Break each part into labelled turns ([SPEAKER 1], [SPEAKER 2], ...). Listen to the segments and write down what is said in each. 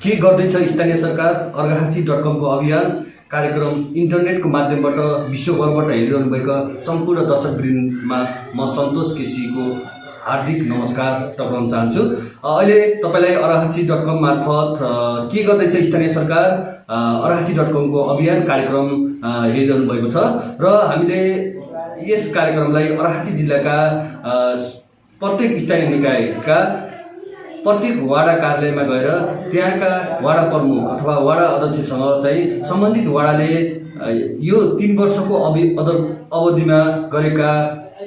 [SPEAKER 1] के गर्दैछ स्थानीय सरकार अर्घाखाँची.com को अभियान कार्यक्रम इन्टरनेटको माध्यमबाट विश्वभरबाट हेरिरहनु भएका सम्पूर्ण दर्शकवृन्दमा म सन्तोष केसीको हार्दिक नमस्कार टक्राउन चाहन्छु। अहिले तपाईलाई अर्घाखाँची.com मार्फत के गर्दैछ स्थानीय सरकार अर्घाखाँची.com को अभियान कार्यक्रम हेरिरहनु भएको छ र हामीले यस कार्यक्रमलाई अर्घाखाँची जिल्लाका प्रत्येक स्थानीय निकायका प्रत्येक वाडा कार्यालयमा गएर त्यहाँका वाडा प्रमुख अथवा वाडा अध्यक्षसँग चाहिँ सम्बन्धित वाडाले यो 3 वर्षको अवधिमा गरेका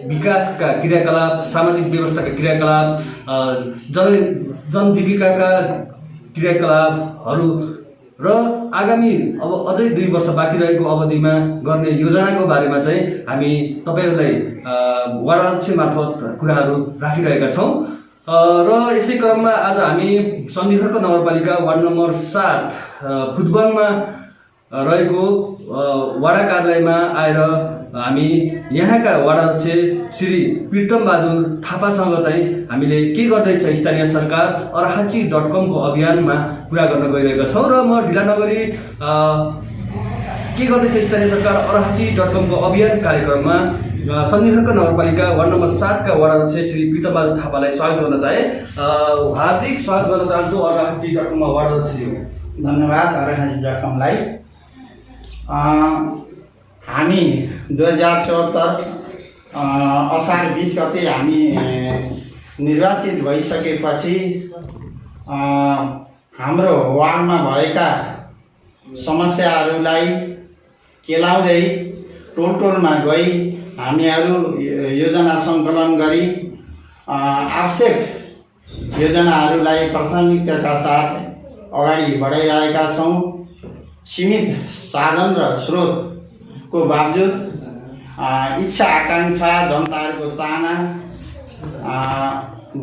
[SPEAKER 1] विकासका क्रियाकलाप, सामाजिक व्यवस्थाका क्रियाकलाप, जनजीविकाका क्रियाकलापहरू र आगामी अब अझै 2 वर्ष बाँकी रहेको अवधिमा गर्ने योजनाको बारेमा चाहिँ हामी तपाईहरुलाई वाडा अध्यक्ष मार्फत कुराहरू राखिरहेका छौं। र यसै क्रममा आज हामी सन्धिखर्क नगरपालिका वार्ड नम्बर 7 फुटबलमा रहेको वाडा कार्यालयमा आएर हामी यहाँका वाडा अध्यक्ष श्री प्रीतम बहादुर थापासँग चाहिँ हामीले के गर्दैछ स्थानीय सरकार अर्घाखाँची.com को अभियानमा कुरा गर्न गइरहेका छौं र म ढिला नगरी के गर्दैछ स्थानीय सरकार अर्घाखाँची.com को अभियान कार्यक्रममा सन्धिखर्क नगरपालिका वार्ड नम्बर 7 का वाडा अध्यक्ष श्री प्रीतम बहादुर थापालाई स्वागत गर्न चाहे। हार्दिक स्वागत गर्न चाहन्छु अर्घाखाँची.com मा वाडा अध्यक्षज्यू।
[SPEAKER 2] धन्यवाद अर्घाखाँची.com लाई। हामी 2074 असार 20 गते हामी निर्वाचित भइसकेपछि हाम्रो वार्डमा भएका समस्याहरूलाई केलाउँदै टोलमा गई हामीहरू योजना सङ्कलन गरी आवश्यक योजनाहरूलाई प्राथमिकताका साथ अगाडि बढाइरहेका छौँ। सीमित साधन र स्रोतको बावजुद इच्छा आकाङ्क्षा जनताहरूको चाहना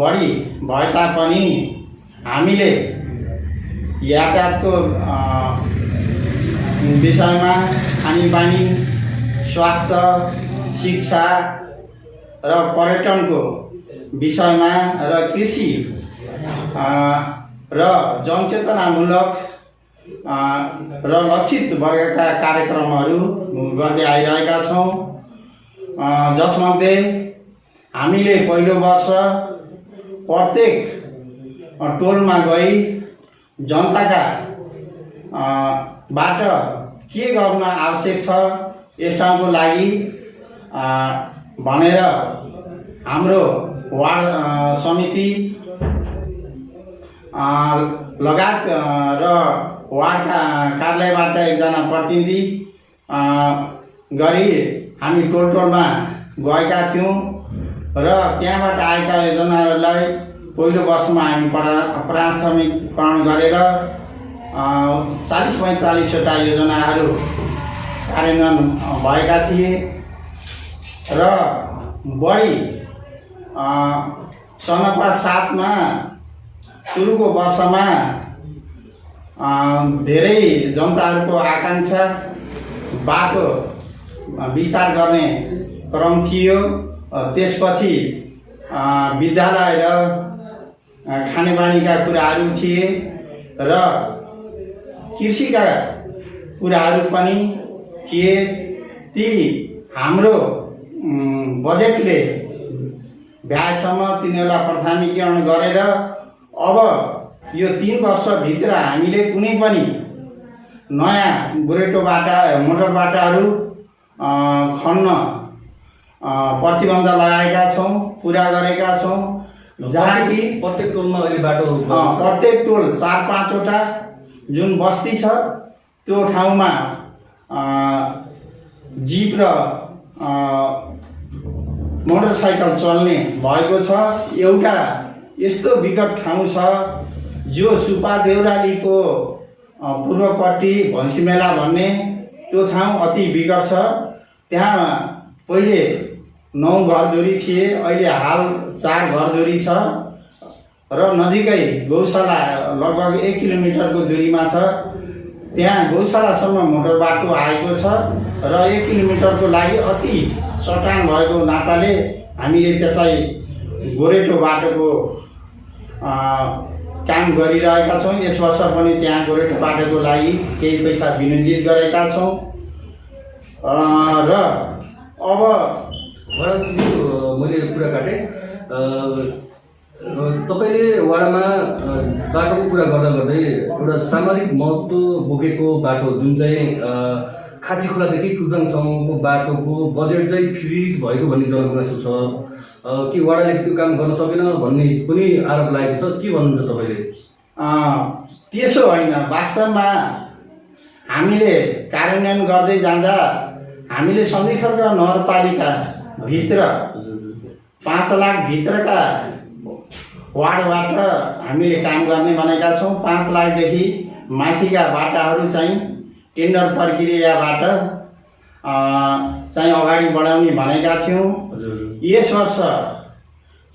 [SPEAKER 2] बढी भए तापनि हामीले यातायातको विषयमा, खानेपानी, स्वास्थ्य, शिक्षा र पर्यटनको विषयमा र कृषि र जनचेतनामूलक र लक्षित वर्गका कार्यक्रमहरू गर्दै आइरहेका छौँ। जसमध्ये हामीले पहिलो वर्ष प्रत्येक टोलमा गई जनताका बाट के गर्न आवश्यक छ यसको लागि भनेर हाम्रो वार्ड समिति लगायत र वार्ड कार्यालयबाट एकजना प्रतिनिधि गरी हामी टोलमा गएका थियौँ र त्यहाँबाट आएका योजनाहरूलाई पहिलो वर्षमा हामी प्राथमिकरण गरेर 40-45 वटा योजनाहरू कार्यान्वयन भएका थिए र बढी सनपा 7 मा सुरुको वर्षमा धेरै जनताहरूको आकाङ्क्षा बाटो विस्तार गर्ने क्रम थियो। त्यसपछि विद्यालय र खानेपानीका कुराहरू थिए र कृषिका कुराहरू पनि थिए। ती हाम्रो बजेटले भ्याएसम्म तिनीहरूलाई प्राथमिकीकरण गरेर अब यो 3 वर्षभित्र हामीले कुनै पनि नयाँ गोरेटो बाटा, मोटर बाटाहरू खन्न प्रतिबन्ध लगाएका छौँ, पुरा गरेका छौँ। जहाँ कि
[SPEAKER 1] प्रत्येक टोलमा अहिले बाटो
[SPEAKER 2] प्रत्येक टोल 4-5 वटा जुन बस्ती छ त्यो ठाउँमा जीप र मोटरसाइकल चल्ने भएको छ। एउटा यस्तो विकट ठाउँ छ जो सुपा देउरालीको पूर्वपट्टि भैँसी मेला भन्ने त्यो ठाउँ अति विकट छ। त्यहाँ पहिले 9 घरधुरी थिए, अहिले हाल 4 घरधुरी छ र नजिकै गौशाला लगभग 1 किलोमिटरको दूरीमा छ। त्यहाँ गौशालासम्म मोटर बाटो आएको छ र 1 किलोमिटरको लागि अति चट्टान भएको नाताले हामीले त्यसलाई गोरेटो बाटोको काम गरिरहेका छौँ। यस वर्ष पनि त्यहाँ गोरेटो बाटोको लागि केही पैसा विनियोजित गरेका छौँ। र अब
[SPEAKER 1] मैले कुरा काटेँ, तपाईँले वाडामा बाटोको कुरा गर्दा गर्दै एउटा सामरिक महत्त्व बोकेको बाटो जुन चाहिँ खाची खोलादेखि खुर्दाङसम्मको बाटोको बजेट चाहिँ फ्रिज भएको भन्ने जनगुनासो छ कि वाडाले त्यो काम गर्न सकेन भन्ने पनि आरोप लागेको छ। के भन्नुहुन्छ तपाईँले?
[SPEAKER 2] त्यसो होइन, वास्तवमा हामीले कार्यान्वयन गर्दै जाँदा हामीले सन्धिखर्क नगरपालिका भित्र 5 लाख भित्रका वार्डबाट हामीले काम गर्ने भनेका छौँ। 5 लाखदेखि माथिका बाटाहरू चाहिँ टेन्डर प्रक्रियाबाट चाहिँ अगाडि बढाउने भनेका थियौँ। यस वर्ष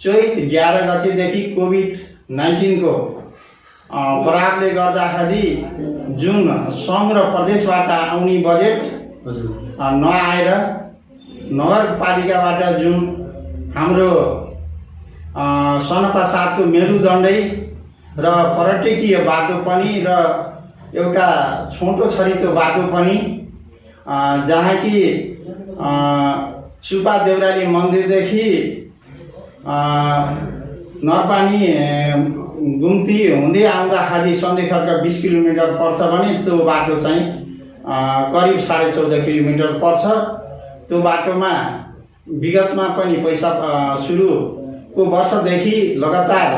[SPEAKER 2] चैत 11 गतेदेखि कोभिड-19 को प्रभावले गर्दाखेरि जुन सङ्घ र प्रदेशबाट आउने बजेट नआएर नगरपालिकाबाट जुन हाम्रो सनपा 7 को मेरुदण्डै र पर्यटकीय बाटो पनि र एउटा छोटो छरितो बाटो पनि जहाँ कि सुपा देउराली मन्दिरदेखि नरपानी गुम्ती हुँदै आउँदाखेरि सन्धिखर्क 20 किलोमिटर पर्छ भने त्यो बाटो चाहिँ करिब 14.5 किलोमिटर पर्छ। त्यो बाटोमा विगतमा पनि पैसा सुरुको वर्षदेखि लगातार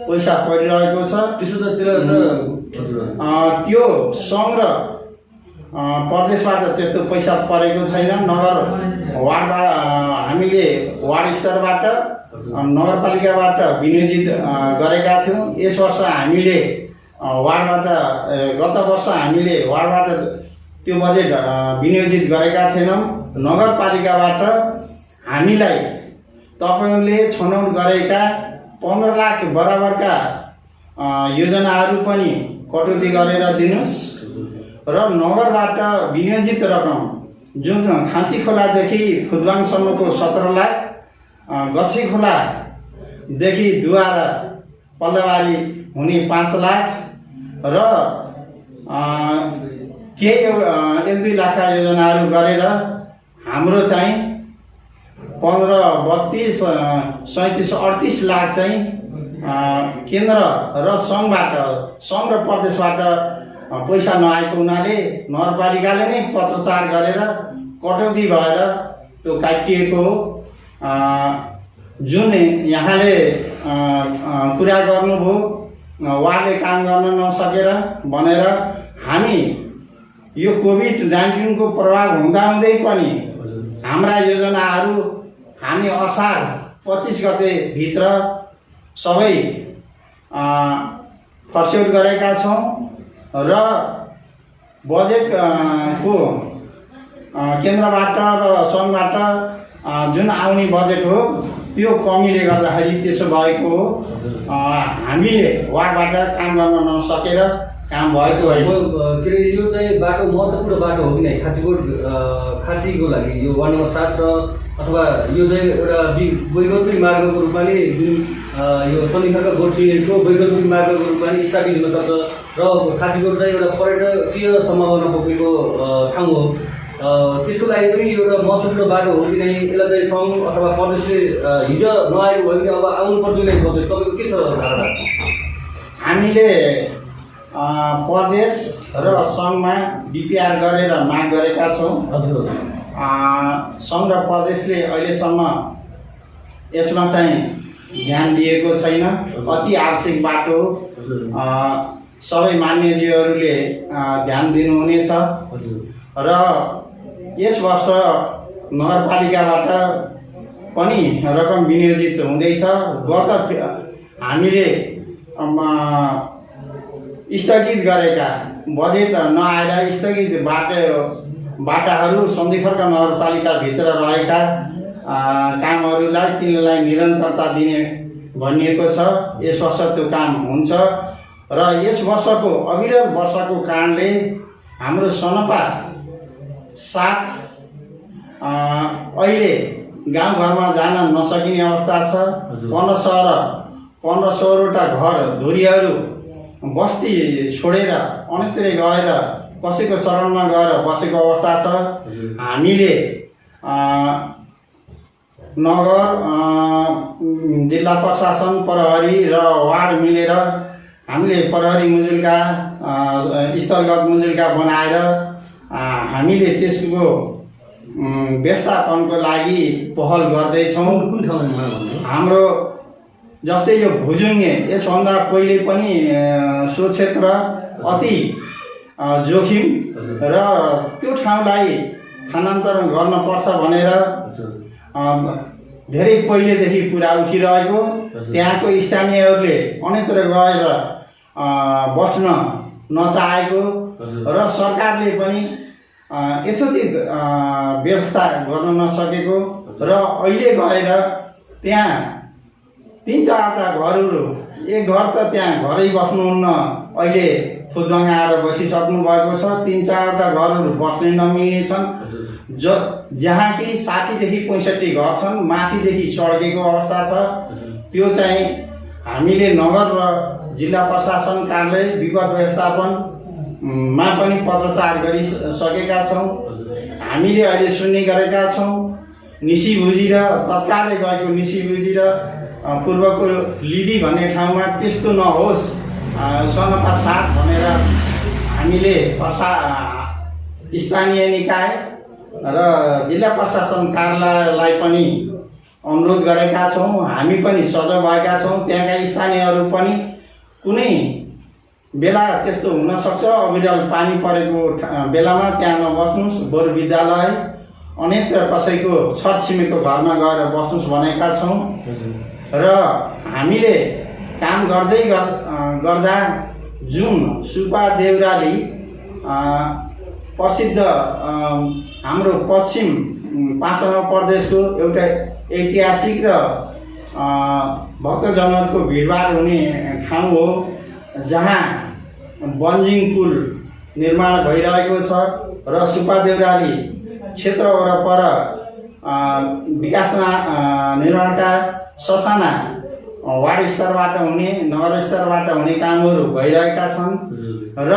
[SPEAKER 2] पैसा परिरहेको छ।
[SPEAKER 1] त्यसो त
[SPEAKER 2] त्यो सङ्घ र प्रदेशबाट त्यस्तो पैसा परेको छैन। नगर वार्डबाट हामीले वार्ड स्तरबाट नगरपालिकाबाट विनियोजित गरेका थियौँ। यस वर्ष हामीले वार्डबाट गत वर्ष हामीले वार्डबाट त्यो बजेट विनियोजित गरेका थिएनौँ। नगरपालिकाबाट हामीलाई तपाईँले छनौट गरेका 15 लाख बराबरका योजनाहरू पनि कटौती गरेर दिनुहोस् र नगरबाट विनियोजित रकम जुन खाँची खोलादेखि खुदबाङसम्मको 17 लाख, गच्छी खोलादेखि दुवार पल्लावारी हुने 5 लाख र केही 1-2 लाखका योजनाहरू गरेर हाम्रो चाहिँ 15, 32, 37, 38 लाख चाहिँ केन्द्र र सङ्घबाट, सङ्घ र प्रदेशबाट पैसा नआएको हुनाले नगरपालिकाले नै पत्रचार गरेर कटौती भएर त्यो काटिएको हो। जुन यहाँले कुरा गर्नुभयो उहाँले काम गर्न नसकेर भनेर, हामी यो कोभिड-19 को प्रभाव हुँदाहुँदै पनि हाम्रा योजनाहरू हामी असार 25 गते भित्र सबै प्रस्तुत गरेका छौँ र बजेट को केन्द्रबाट र सङ्घबाट जुन आउने बजेट हो त्यो कमीले गर्दाखेरि त्यसो भएको हो। हामीले वार्डबाट काम गर्न नसकेर काम भएको होइन।
[SPEAKER 1] के अरे यो चाहिँ बाटो महत्त्वपूर्ण बाटो हो कि नै खाँचीको लागि? यो वार्ड नम्बर 7 र अथवा यो चाहिँ एउटा वैकल्पिक मार्गको रूपमा नै जुन यो सन्धिखर्क गोर्सीको वैकल्पिक मार्गको रूपमा नै स्थापित हुन सक्छ र खाँचीको चाहिँ एउटा पर्यटकीय सम्भावना बोकेको ठाउँ हो। त्यसको लागि पनि एउटा महत्त्वपूर्ण बाटो हो कि नै? यसलाई चाहिँ सङ्घ अथवा प्रदेशले हिजो नआएको भयो भने अब आउनुपर्छ कि नै बजेट? तपाईँको के छ धारणा?
[SPEAKER 2] हामीले प्रदेश र सङ्घमा डिपिआर गरेर माग गरेका छौँ।
[SPEAKER 1] हजुर।
[SPEAKER 2] सङ्घ र प्रदेशले अहिलेसम्म यसमा चाहिँ ध्यान दिएको छैन। अति आवश्यक बाटो हो, सबै मान्यज्यूहरूले ध्यान दिनुहुनेछ र यस वर्ष नगरपालिकाबाट पनि रकम विनियोजित हुँदैछ। गत हामीले स्थगित गरेका बजेट नआएर स्थगित बाटाहरू सन्धिखर्क नगरपालिकाभित्र रहेका कामहरूलाई तिनलाई निरन्तरता दिने भनिएको छ। यस वर्ष त्यो काम हुन्छ र यस वर्षको अविरल वर्षको कारणले हाम्रो सनपा 7 अहिले गाउँघरमा जान नसकिने अवस्था छ। 1500वटा घर धुरीहरू बस्ती छोडेर अन्यत्र गएर कसैको शरणमा गएर बसेको अवस्था छ। हामीले नगर जिल्ला प्रशासन प्रहरी र वार्ड मिलेर हामीले प्रहरी मुजुल्का स्थलगत मुजुल्का बनाएर हामीले त्यसको व्यवस्थापनको लागि पहल गर्दैछौँ।
[SPEAKER 1] कुन ठाउँमा?
[SPEAKER 2] हाम्रो जस्तै यो भुजुङ्गे यसभन्दा पहिले पनि सो क्षेत्र अति जोखिम र त्यो ठाउँलाई स्थानान्तरण गर्नुपर्छ भनेर धेरै पहिलेदेखि कुरा उठिरहेको, त्यहाँको स्थानीयहरूले अन्यत्र गएर बस्न नचाहेको र सरकारले पनि यथोचित व्यवस्था गर्न नसकेको र अहिले गएर त्यहाँ 3-4वटा घरहरू, एक घर त त्यहाँ घरै बस्नुहुन्न, अहिले फुदबाङ आएर बसिसक्नु भएको छ। 3-4वटा घरहरू बस्नै नमिल्ने छन्, जहाँ कि 60देखि 65 घर छन्, माथिदेखि सड्केको अवस्था छ। त्यो चाहिँ हामीले नगर र जिल्ला प्रशासन कार्यालय विपद व्यवस्थापनमा पनि पत्रचार गरिसकेका छौँ। हामीले अहिले सुन्ने गरेका छौँ निसीबुजी र तत्कालै गएको निसीबुजी र पूर्वको लिदी भन्ने ठाउँमा त्यस्तो नहोस्, सनपा 7 भनेर हामीले स्थानीय निकाय र जिल्ला प्रशासन कार्यालयलाई पनि अनुरोध गरेका छौँ। हामी पनि सजग भएका छौँ। त्यहाँका स्थानीयहरू पनि कुनै बेला त्यस्तो हुनसक्छ, अविरल पानी परेको बेलामा त्यहाँ नबस्नुहोस्, बरु विद्यालय अन्यत्र कसैको छरछिमेकको घरमा गएर बस्नुहोस् भनेका छौँ। र हामीले काम गर्दै गर्दा जुन सुपा देउराली प्रसिद्ध हाम्रो पश्चिम 5 नम्बर प्रदेशको एउटा ऐतिहासिक र भक्तजनहरूको भिडभाड हुने ठाउँ हो, जहाँ बन्जिङ पुल निर्माण भइरहेको छ र सुपा देउराली क्षेत्र वरपर विकास निर्माणका ससाना वार्ड स्तरबाट हुने, नगर स्तरबाट हुने कामहरू भइरहेका छन् र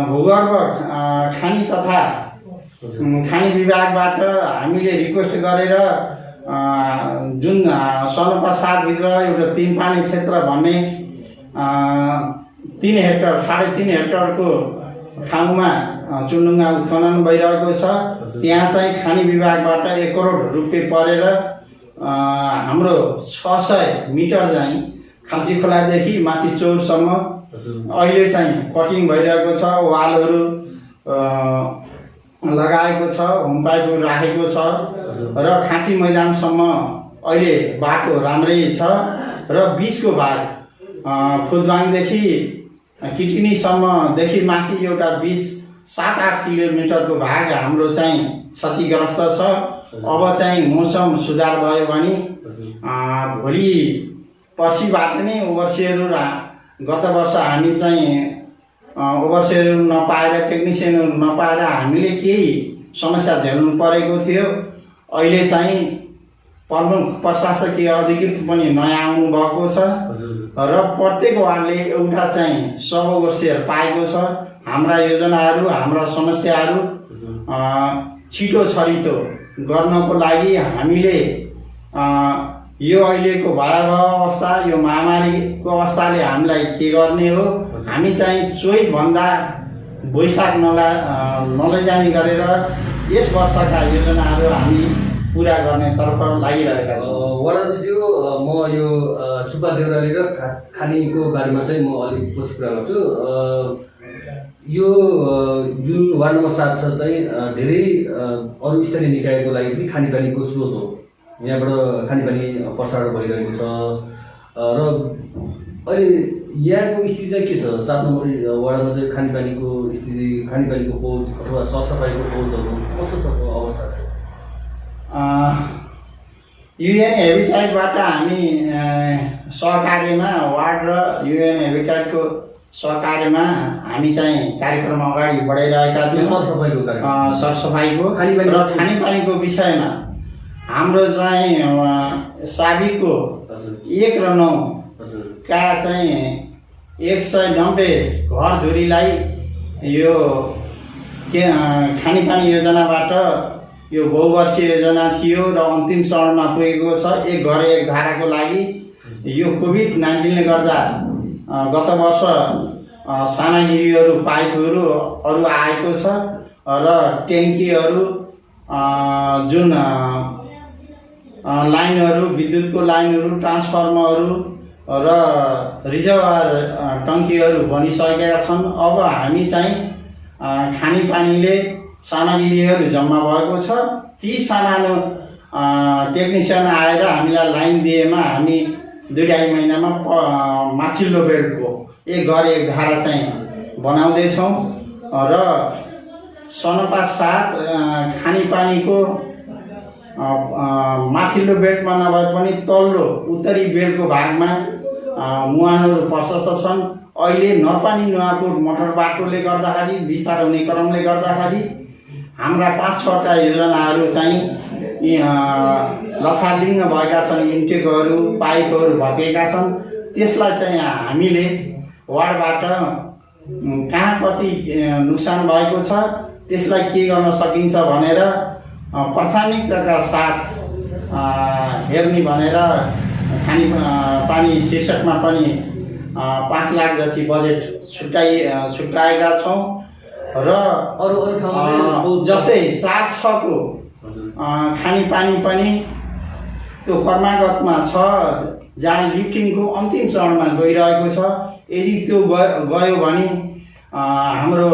[SPEAKER 2] भूगर्भ खानी तथा खानी विभागबाट हामीले रिक्वेस्ट गरेर जुन सनपा 7 भित्र एउटा 3 पानी क्षेत्र भन्ने 3 हेक्टर 3.5 हेक्टरको ठाउँमा चुन्डुङ्गा उत्खनन भइरहेको छ। त्यहाँ चाहिँ खानी विभागबाट 1 करोड रुपियाँ परेर हाम्रो 600 मिटर चाहिँ खाँची खोलादेखि माथि चौरसम्म अहिले चाहिँ कटिङ भइरहेको छ, वालहरू लगाएको छ, होम पाइपहरू राखेको छ र खाँची मैदानसम्म अहिले बाटो राम्रै छ र बिचको भाग फुदबाङदेखि किटिनीसम्मदेखि माथि एउटा बिच 7-8 किलोमिटरको भाग हाम्रो चाहिँ क्षतिग्रस्त छ। अब चाहिँ मौसम सुधार भयो भने भोलि पर्सिबाट नै ओभरसियरहरू गत वर्ष हामी चाहिँ ओभरसियरहरू नपाएर, टेक्निसियनहरू नपाएर हामीले केही समस्या झेल्नु परेको थियो। अहिले चाहिँ प्रमुख प्रशासकीय अधिकृत पनि नयाँ आउनुभएको छ र प्रत्येक वार्डले एउटा चाहिँ सब ओभरसियर पाएको छ। हाम्रा योजनाहरू, हाम्रा समस्याहरू छिटो छरितो गर्नको लागि हामीले यो अहिलेको भयावह अवस्था, यो महामारीको अवस्थाले हामीलाई के गर्ने हो, हामी चाहिँ चैतभन्दा वैशाख नलैजाने गरेर यस वर्षका योजनाहरू हामी पुरा गर्नेतर्फ लागिरहेका छौँ।
[SPEAKER 1] वडाध्यक्षज्यू, म यो सुब्बा देउराली र खानीको बारेमा चाहिँ म अलिक पछि कुरा गर्छु। यो जुन वार्ड नम्बर 7 छ चाहिँ धेरै अरू स्थानीय निकायको लागि पनि खानेपानीको स्रोत हो। यहाँबाट खानेपानी प्रसारण भइरहेको छ र अहिले यहाँको स्थिति चाहिँ के छ? 7 नम्बर वार्डमा चाहिँ खानेपानीको स्थिति, खानेपानीको पहुँच अथवा सरसफाइको पहुँचहरू कस्तो छ अवस्था छ?
[SPEAKER 2] युएन हेबिटेटबाट हामी सहकार्यमा वार्ड र युएन हेबिटेटको सहकार्यमा हामी चाहिँ कार्यक्रम अगाडि बढाइरहेका थियौँ। सरसफाइको र खानेपानीको विषयमा हाम्रो चाहिँ साबिकको 1 र 9 का चाहिँ 190 घरधुरीलाई यो खानेपानी योजनाबाट यो बहुवर्षीय योजना थियो र अन्तिम चरणमा पुगेको छ। एक घर एक धाराको लागि यो कोभिड-19ले गर्दा गत वर्ष सामग्रीहरू पाइपहरू अरू आएको छ र ट्याङ्कीहरू जुन लाइनहरू विद्युतको लाइनहरू ट्रान्सफर्मरहरू र रिजर्भर टङ्कीहरू बनिसकेका छन्। अब हामी चाहिँ खानेपानीले सामग्रीहरू जम्मा भएको छ। ती सामानो टेक्निसियन आएर हामीलाई लाइन दिएमा हामी 2-2.5 महिनामा माथिल्लो बेडको एक घर एक धारा चाहिँ बनाउँदैछौँ र सनपा 7 खानेपानीको माथिल्लो बेडमा नभए पनि तल्लो उत्तरी बेडको भागमा मुहानहरू प्रशस्त छन्। अहिले नरपानी नुवाकोट मोटर बाटोले गर्दाखेरि विस्तार हुने क्रमले गर्दाखेरि हाम्रा 5-6वटा योजनाहरू चाहिँ लथालिङ्ग भएका छन्। इन्टेकहरू पाइपहरू भएका छन्। त्यसलाई चाहिँ हामीले वार्डबाट कहाँ कति नोक्सान भएको छ त्यसलाई के गर्न सकिन्छ भनेर प्राथमिकताका साथ हेर्ने भनेर खानेपानी शीर्षकमा पनि 5 लाख जति बजेट छुट्याएका छौँ र
[SPEAKER 1] अरू ठाउँमा
[SPEAKER 2] जस्तै 4-6को खानेपानी पनि त्यो कर्मागतमा छ, जहाँ लिफ्टिङको अन्तिम चरणमा गइरहेको छ। यदि त्यो गयो भने हाम्रो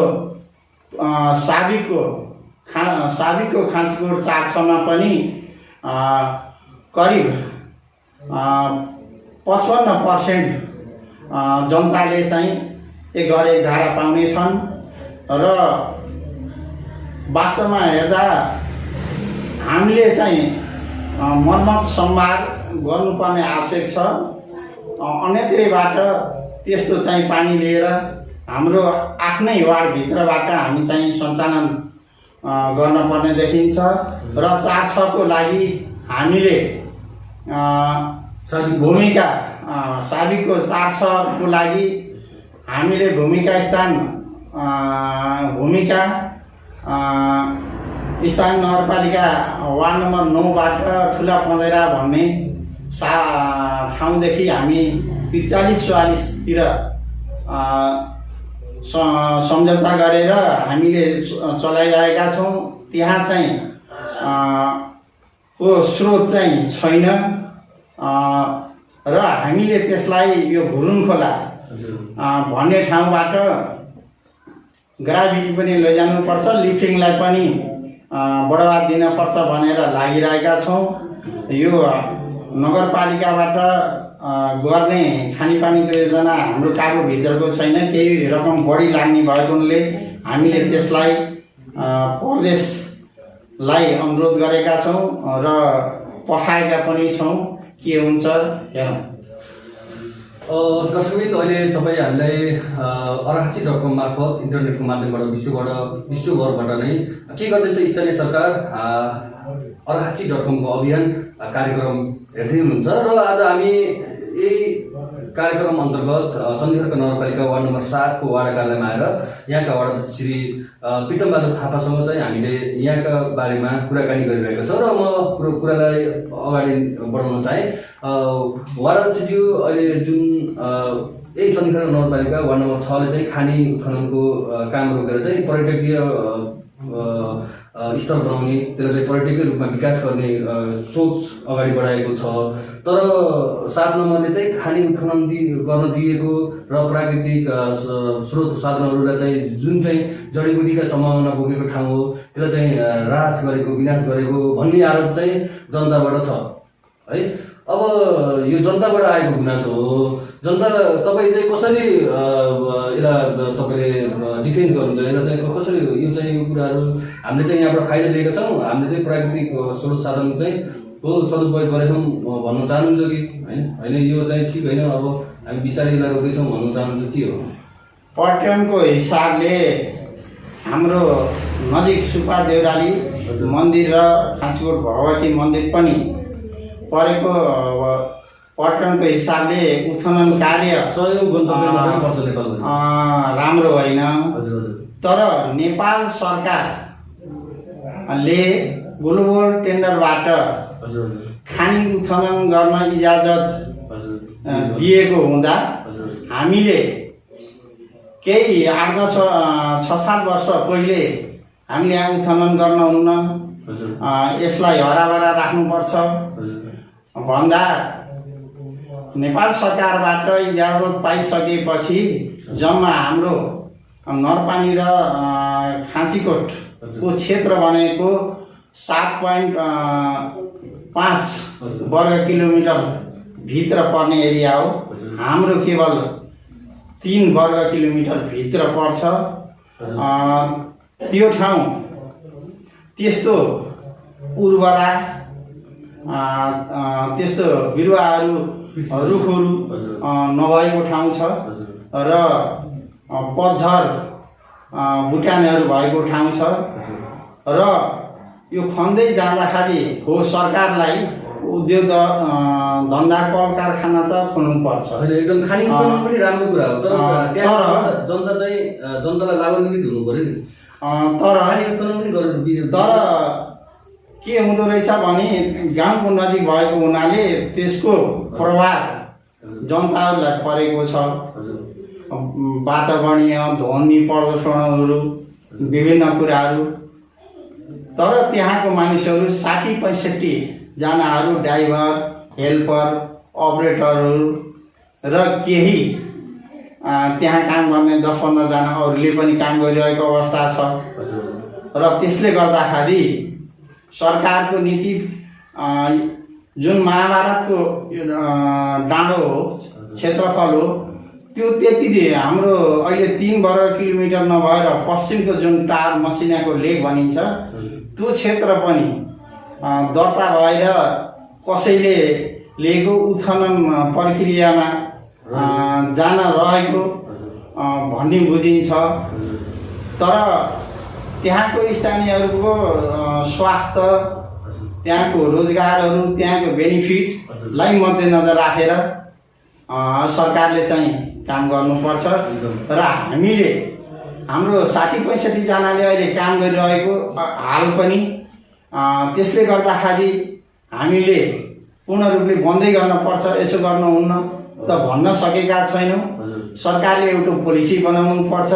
[SPEAKER 2] साबिकको खाँचकोट 4-6मा पनि करिब 55% जनताले चाहिँ एक घर एक धारा पाउनेछन् र वास्तवमा हेर्दा हामीले चाहिँ मर्मत सम्भार गर्नुपर्ने आवश्यक छ। अन्यत्रबाट त्यस्तो चाहिँ पानी लिएर हाम्रो आफ्नै वार्डभित्रबाट हामी चाहिँ सञ्चालन गर्नुपर्ने देखिन्छ र 4-6को लागि हामीले भूमिका साबिकको 4-6को लागि हामीले भूमिका स्थान नगरपालिका वार्ड नम्बर 9बाट ठुला पँधेरा भन्ने ठाउँदेखि हामी 43-44तिर सम्झौता गरेर हामीले चलाइरहेका छौँ। त्यहाँ चाहिँ को स्रोत चाहिँ छैन र हामीले त्यसलाई यो घुरुङ खोला भन्ने ठाउँबाट ग्राभिटी पनि लैजानुपर्छ, लिफ्टिङलाई पनि बढावा दिनपर्छ भनेर लागिरहेका छौँ। यो नगरपालिकाबाट गर्ने खानेपानीको योजना हाम्रो काबुभित्रको छैन, केही रकम बढी लाग्ने भएकोले हामीले त्यसलाई प्रदेशलाई अनुरोध गरेका छौँ र पठाएका पनि छौँ। के हुन्छ हेरौँ।
[SPEAKER 1] दर्शकवृन्द, अहिले तपाईँ हामीलाई अर्घाची.com मार्फत इन्टरनेटको माध्यमबाट विश्वभरबाट नै के गर्दैछ स्थानीय सरकार अर्घाची.com को अभियान कार्यक्रम हेर्दै हुनुहुन्छ र आज हामी यही कार्यक्रम अन्तर्गत चण्डीगढका नगरपालिका वार्ड नम्बर 7 को वार्ड कार्यालयमा आएर यहाँका वार्ड श्री प्रितमबहादुर थापासँग चाहिँ हामीले यहाँका बारेमा कुराकानी गरिरहेका छौँ र म कुरालाई अगाडि बढाउन चाहे। वार्ड अध्यक्षज्यू, अहिले जुन यही चण्डीगढ नगरपालिका वार्ड नम्बर 6ले चाहिँ खानी उत्खननको काम रोकेर चाहिँ पर्यटकीय स्थल बनाउने, त्यसलाई चाहिँ पर्यटकीय रूपमा विकास गर्ने सोच अगाडि बढाएको छ। तर 7 नम्बरले चाहिँ खानी उत्खनन गर्न दिएको र प्राकृतिक स्रोत साधनहरूलाई चाहिँ जुन चाहिँ जडीबुटीका सम्भावना बोकेको ठाउँ हो त्यसलाई चाहिँ ह्रास गरेको, विनाश गरेको भन्ने आरोप चाहिँ जनताबाट छ है। अब यो जनताबाट आएको गुनासो हो। जनता तपाईँ चाहिँ कसरी यसलाई तपाईँले डिफेन्स गर्नुहुन्छ? यसलाई चाहिँ कसरी यो चाहिँ यो कुराहरू हामीले चाहिँ यहाँबाट फाइदा लिएका छौँ, हामीले चाहिँ प्राकृतिक स्रोत साधन चाहिँ को सदुपयोग गरेछौँ भन्न चाहनुहुन्छ कि होइन? यो चाहिँ ठिक होइन, अब हामी बिस्तारै यसलाई रोक्दैछौँ भन्न चाहनुहुन्छ के हो?
[SPEAKER 2] पर्यटनको हिसाबले हाम्रो नजिक सुपा देउराली मन्दिर र खाँचीकोट भगवती मन्दिर पनि परेको पर्यटनको हिसाबले उत्खनन कार्य
[SPEAKER 1] 100 गन्तव्यमा पनि पर्छ नेपालमा।
[SPEAKER 2] राम्रो होइन।
[SPEAKER 1] हजुर
[SPEAKER 2] तर नेपाल सरकारले ग्लोबल टेन्डरबाट
[SPEAKER 1] हजुर
[SPEAKER 2] खानी उत्खनन गर्न इजाजत
[SPEAKER 1] हजुर
[SPEAKER 2] दिएको हुँदा हामीले केही 6-7 वर्ष पहिले हामीले यहाँ उत्खनन गर्न हुन्न,
[SPEAKER 1] हजुर
[SPEAKER 2] यसलाई हराभरा राख्नुपर्छ भन्दा नेपाल सरकारबाट इजाजत पाइसकेपछि जम्मा हाम्रो नरपानी र खाँचीकोटको क्षेत्र भनेको 7.5 वर्ग किलोमिटर भित्र पर्ने एरिया हो। हाम्रो केवल 3 वर्ग किलोमिटर भित्र पर्छ। त्यो ठाउँ त्यस्तो उर्वरा त्यस्तो बिरुवाहरू रुखहरू नभएको ठाउँ छ र पतझर भुटानहरू भएको ठाउँ छ र यो खन्दै जाँदाखेरि हो सरकारलाई उद्योग धन्दा कल कारखाना त खोल्नुपर्छ।
[SPEAKER 1] होइन, एकदम खानी उत्खनन पनि राम्रो कुरा हो, तर त्यहाँ जनता चाहिँ जनतालाई लाभान्वित हुनु पर्यो नि।
[SPEAKER 2] तर
[SPEAKER 1] खानी उत्खनन पनि गर्नु
[SPEAKER 2] तर के हुँदो रहेछ भने गाउँको नजिक भएको हुनाले त्यसको प्रभाव जनताहरूलाई परेको छ। वातावरणीय ध्वनि प्रदूषणहरू विभिन्न कुराहरू। तर त्यहाँको मानिसहरू 60-65 जनाहरू ड्राइभर, हेल्पर, अपरेटरहरू र केही त्यहाँ काम गर्ने 10-15 जना अरूले पनि काम गरिरहेको अवस्था छ र त्यसले गर्दाखेरि सरकारको नीति जुन महाभारतको डाँडो हो, क्षेत्रफल हो, त्यो त्यति हाम्रो अहिले 3 वर्ग किलोमिटर नभएर पश्चिमको जुन टार मसिनाको लेक भनिन्छ त्यो क्षेत्र पनि दर्ता भएर कसैले लिएको उत्खनन प्रक्रियामा जान रहेको भन्ने बुझिन्छ। तर त्यहाँको स्थानीयहरूको स्वास्थ्य, त्यहाँको रोजगारहरू, त्यहाँको बेनिफिटलाई मध्यनजर राखेर सरकारले चाहिँ काम गर्नुपर्छ र हामीले हाम्रो 60-65 जनाले अहिले काम गरिरहेको हाल पनि त्यसले गर्दाखेरि हामीले पूर्ण रूपले बन्दै गर्नुपर्छ, यसो गर्नुहुन्न त भन्न सकेका छैनौँ। सरकारले एउटा पोलिसी बनाउनु पर्छ।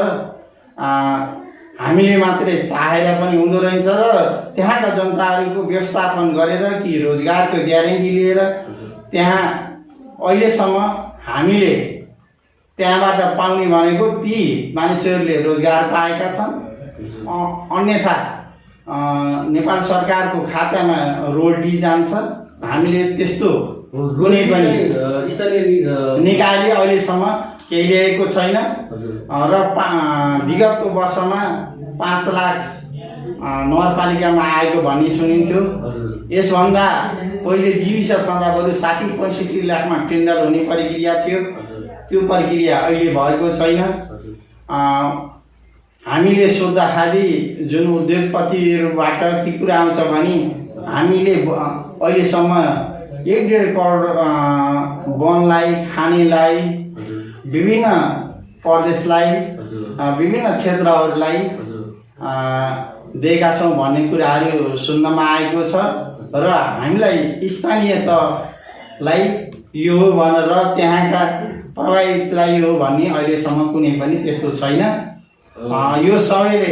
[SPEAKER 2] हामीले मात्रै चाहेर पनि हुँदो रहेछ र त्यहाँका जनताहरूको व्यवस्थापन गरेर कि रोजगारको ग्यारेन्टी लिएर त्यहाँ अहिलेसम्म हामीले त्यहाँबाट पाउने भनेको ती मानिसहरूले रोजगार पाएका छन्। अन्यथा नेपाल सरकारको खातामा रोल्टी जान्छ। हामीले त्यस्तो कुनै पनि निकायले अहिलेसम्म केही ल्याएको छैन र विगतको वर्षमा 5 लाख नगरपालिकामा आएको भन्ने सुनिन्थ्यो। यसभन्दा पहिले जीविस छँदा बरु 60-65 लाखमा टेन्डर हुने प्रक्रिया थियो। त्यो प्रक्रिया अहिले भएको छैन। हामीले सोद्धाखेरि जुन उद्योगपतिहरूबाट के कुरा आउँछ भने हामीले अहिलेसम्म 1.5 करोड वनलाई, खानीलाई, विभिन्न प्रदेशलाई, विभिन्न क्षेत्रहरूलाई दिएका छौँ भन्ने कुराहरू सुन्नमा आएको छ र हामीलाई स्थानीय तहलाई यो हो भनेर त्यहाँका प्रभावितलाई यो भन्ने अहिलेसम्म कुनै पनि त्यस्तो छैन। यो सबैले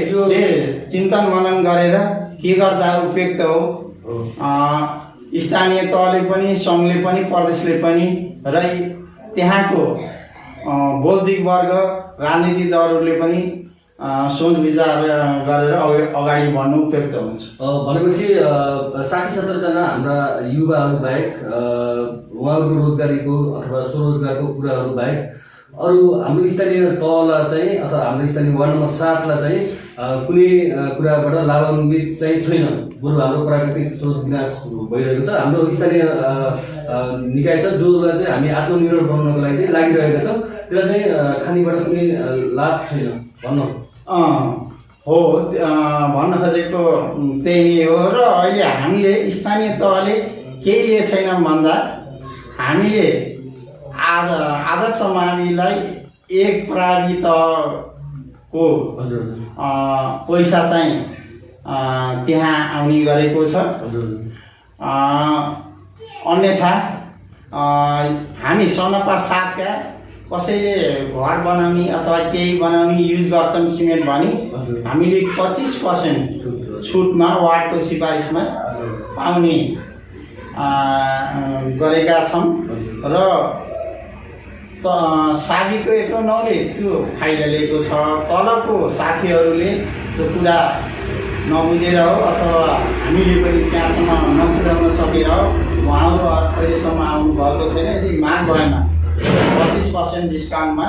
[SPEAKER 2] चिन्तन मनन गरेर के गर्दा उपयुक्त हो, स्थानीय तहले पनि, सङ्घले पनि, प्रदेशले पनि र त्यहाँको बौद्धिक वर्ग, राजनीतिक दलहरूले पनि सोच विचार गरेर अगाडि बढ्नु उपयुक्त हुन्छ।
[SPEAKER 1] भनेपछि 60-70 जना हाम्रा युवाहरू बाहेक उहाँहरूको रोजगारीको अथवा स्वरोजगारको कुराहरू बाहेक अरू हाम्रो स्थानीय तहलाई चाहिँ अथवा हाम्रो स्थानीय वार्ड नम्बर 7लाई चाहिँ कुनै कुराबाट लाभान्वित चाहिँ छैन। बरु हाम्रो प्राकृतिक स्रोत विनाश भइरहेको छ। हाम्रो स्थानीय निकाय छ जसलाई चाहिँ हामी आत्मनिर्भर बनाउनको लागि चाहिँ लागिरहेका छौँ, त्यसलाई चाहिँ खानीबाट कुनै लाभ छैन भन्नु
[SPEAKER 2] हो। भन्न खोजेको त्यही नै हो र अहिले हामीले स्थानीय तहले केही लिए छैन भन्दा हामीले आदर्श माविलाई एक प्रावितको
[SPEAKER 1] हजुर
[SPEAKER 2] पैसा चाहिँ त्यहाँ आउने गरेको छ।
[SPEAKER 1] हजुर
[SPEAKER 2] अन्यथा हामी सनपा 7 का कसैले घर बनाउने अथवा केही बनाउने युज गर्छन् सिमेन्ट भने हामीले 25% छुटमा वार्डको सिफारिसमा पाउने गरेका छौँ र साबीको 109ले त्यो फाइदा लिएको छ। तलको साथीहरूले त्यो कुरा नबुझेर हो अथवा हामीले पनि त्यहाँसम्म नपुर्याउन सकेर हो, उहाँहरू अहिलेसम्म आउनुभएको छैन। यदि माग भएमा 25% डिस्काउन्टमा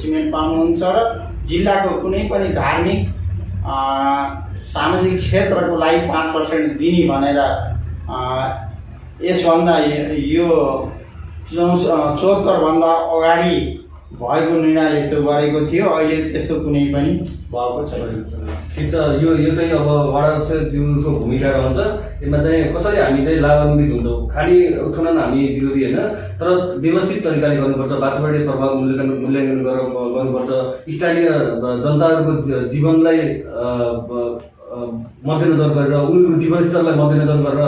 [SPEAKER 2] सिमेन्ट पाउनुहुन्छ र जिल्लाको कुनै पनि धार्मिक सामाजिक क्षेत्रको लागि 5% दिने भनेर यसभन्दा यो 74 भन्दा अगाडि भएको निर्णयले त्यो गरेको थियो। अहिले त्यस्तो कुनै पनि भएको छैन।
[SPEAKER 1] ठिक छ, यो चाहिँ अब वडा अध्यक्षज्यूको भूमिका रहन्छ। यसमा चाहिँ कसरी हामी चाहिँ लाभान्वित हुन्छौँ, खालि उत्खनन हामी विरोधी होइन, तर व्यवस्थित तरिकाले गर्नुपर्छ, वातावरणीय प्रभाव मूल्याङ्कन गर्नुपर्छ, स्थानीय जनताहरूको जीवनलाई मध्यनजर गरेर उनीहरूको जीवनस्तरलाई मध्यनजर गरेर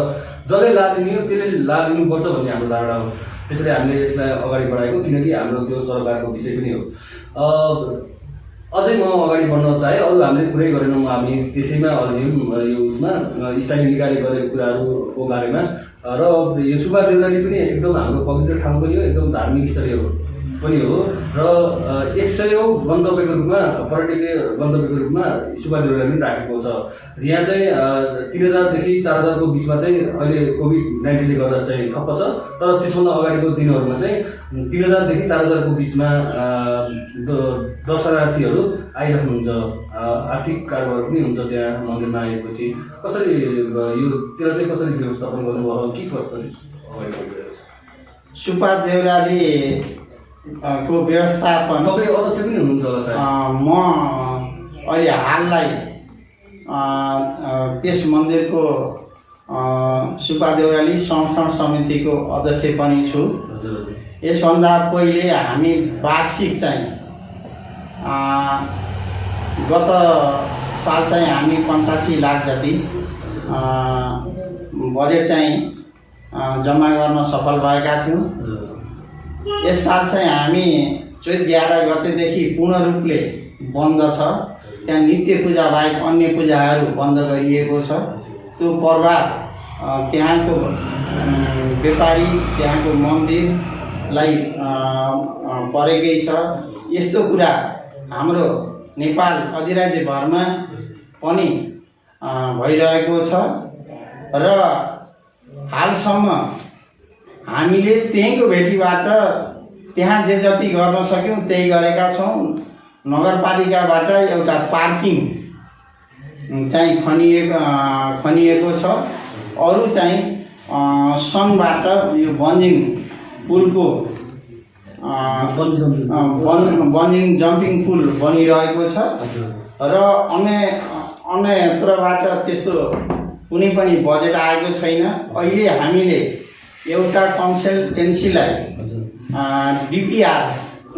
[SPEAKER 1] जसले लाभ लिने हो त्यसले लाभ लिनुपर्छ भन्ने हाम्रो धारणा हो। त्यसरी हामीले यसलाई अगाडि बढाएको, किनकि हाम्रो त्यो सरकारको विषय पनि हो। अझै म अगाडि बढ्न चाहे, अरू हामीले कुरै गरेनौँ, हामी त्यसैमा अल्झ्यौँ यो उसमा स्थानीय निकायले गरेको कुराहरूको बारेमा। र यो सुब्बा देउराली पनि एकदम हाम्रो पवित्र ठाउँ पनि हो, एकदम धार्मिक स्थलीय पनि हो र 100औं गन्तव्यको रूपमा, पर्यटकीय गन्तव्यको रूपमा सुब्बा देउराली पनि राखेको छ। यहाँ चाहिँ 3000 देखि 4000 को बिचमा चाहिँ अहिले कोभिड-19ले गर्दा चाहिँ ठप्प छ, तर त्यसभन्दा अगाडिको दिनहरूमा चाहिँ 3000 देखि 4000 को बिचमा दर्शनार्थीहरू आइराख्नुहुन्छ। आर्थिक कारोबार पनि हुन्छ त्यहाँ मन्दिरमा आएपछि। कसरी यो त्यसलाई चाहिँ कसरी व्यवस्थापन गर्नुभयो, के कस्तो अगाडि बढिरहेको छ?
[SPEAKER 2] सुब्बा देउराली को व्यवस्थापन
[SPEAKER 1] तपाईँ अध्यक्ष पनि हुनुहुन्छ होला सायद?
[SPEAKER 2] म अहिले हाललाई त्यस मन्दिरको सुब्बा देउराली संरक्षण समितिको अध्यक्ष पनि छु। यसभन्दा पहिले हामी वार्षिक चाहिँ गत साल चाहिँ हामी 85 लाख जति बजेट चाहिँ जम्मा गर्न सफल भएका थियौँ। यस साल चाहिँ हामी चैत 11 गतेदेखि पूर्ण रूपले बन्द छ। त्यहाँ नित्य पूजा बाहेक अन्य पूजाहरू बन्द गरिएको छ। त्यो प्रभाव त्यहाँको व्यापारी, त्यहाँको मन्दिरलाई परेकै छ। यस्तो कुरा हाम्रो नेपाल अधिराज्यभरमा पनि भइरहेको छ र हालसम्म हामीले त्यहीँको भेटीबाट त्यहाँ जे जति गर्न सक्यौँ त्यही गरेका छौँ। नगरपालिकाबाट एउटा पार्किङ चाहिँ खनिएको छ। अरू चाहिँ सङ्घबाट यो बन्जिङ पुलको बन्जिङ जम्पिङ पुल बनिरहेको छ र अन्यत्रबाट त्यस्तो कुनै पनि बजेट आएको छैन। अहिले हामीले एउटा कन्सल्टेन्सीलाई डिपिआर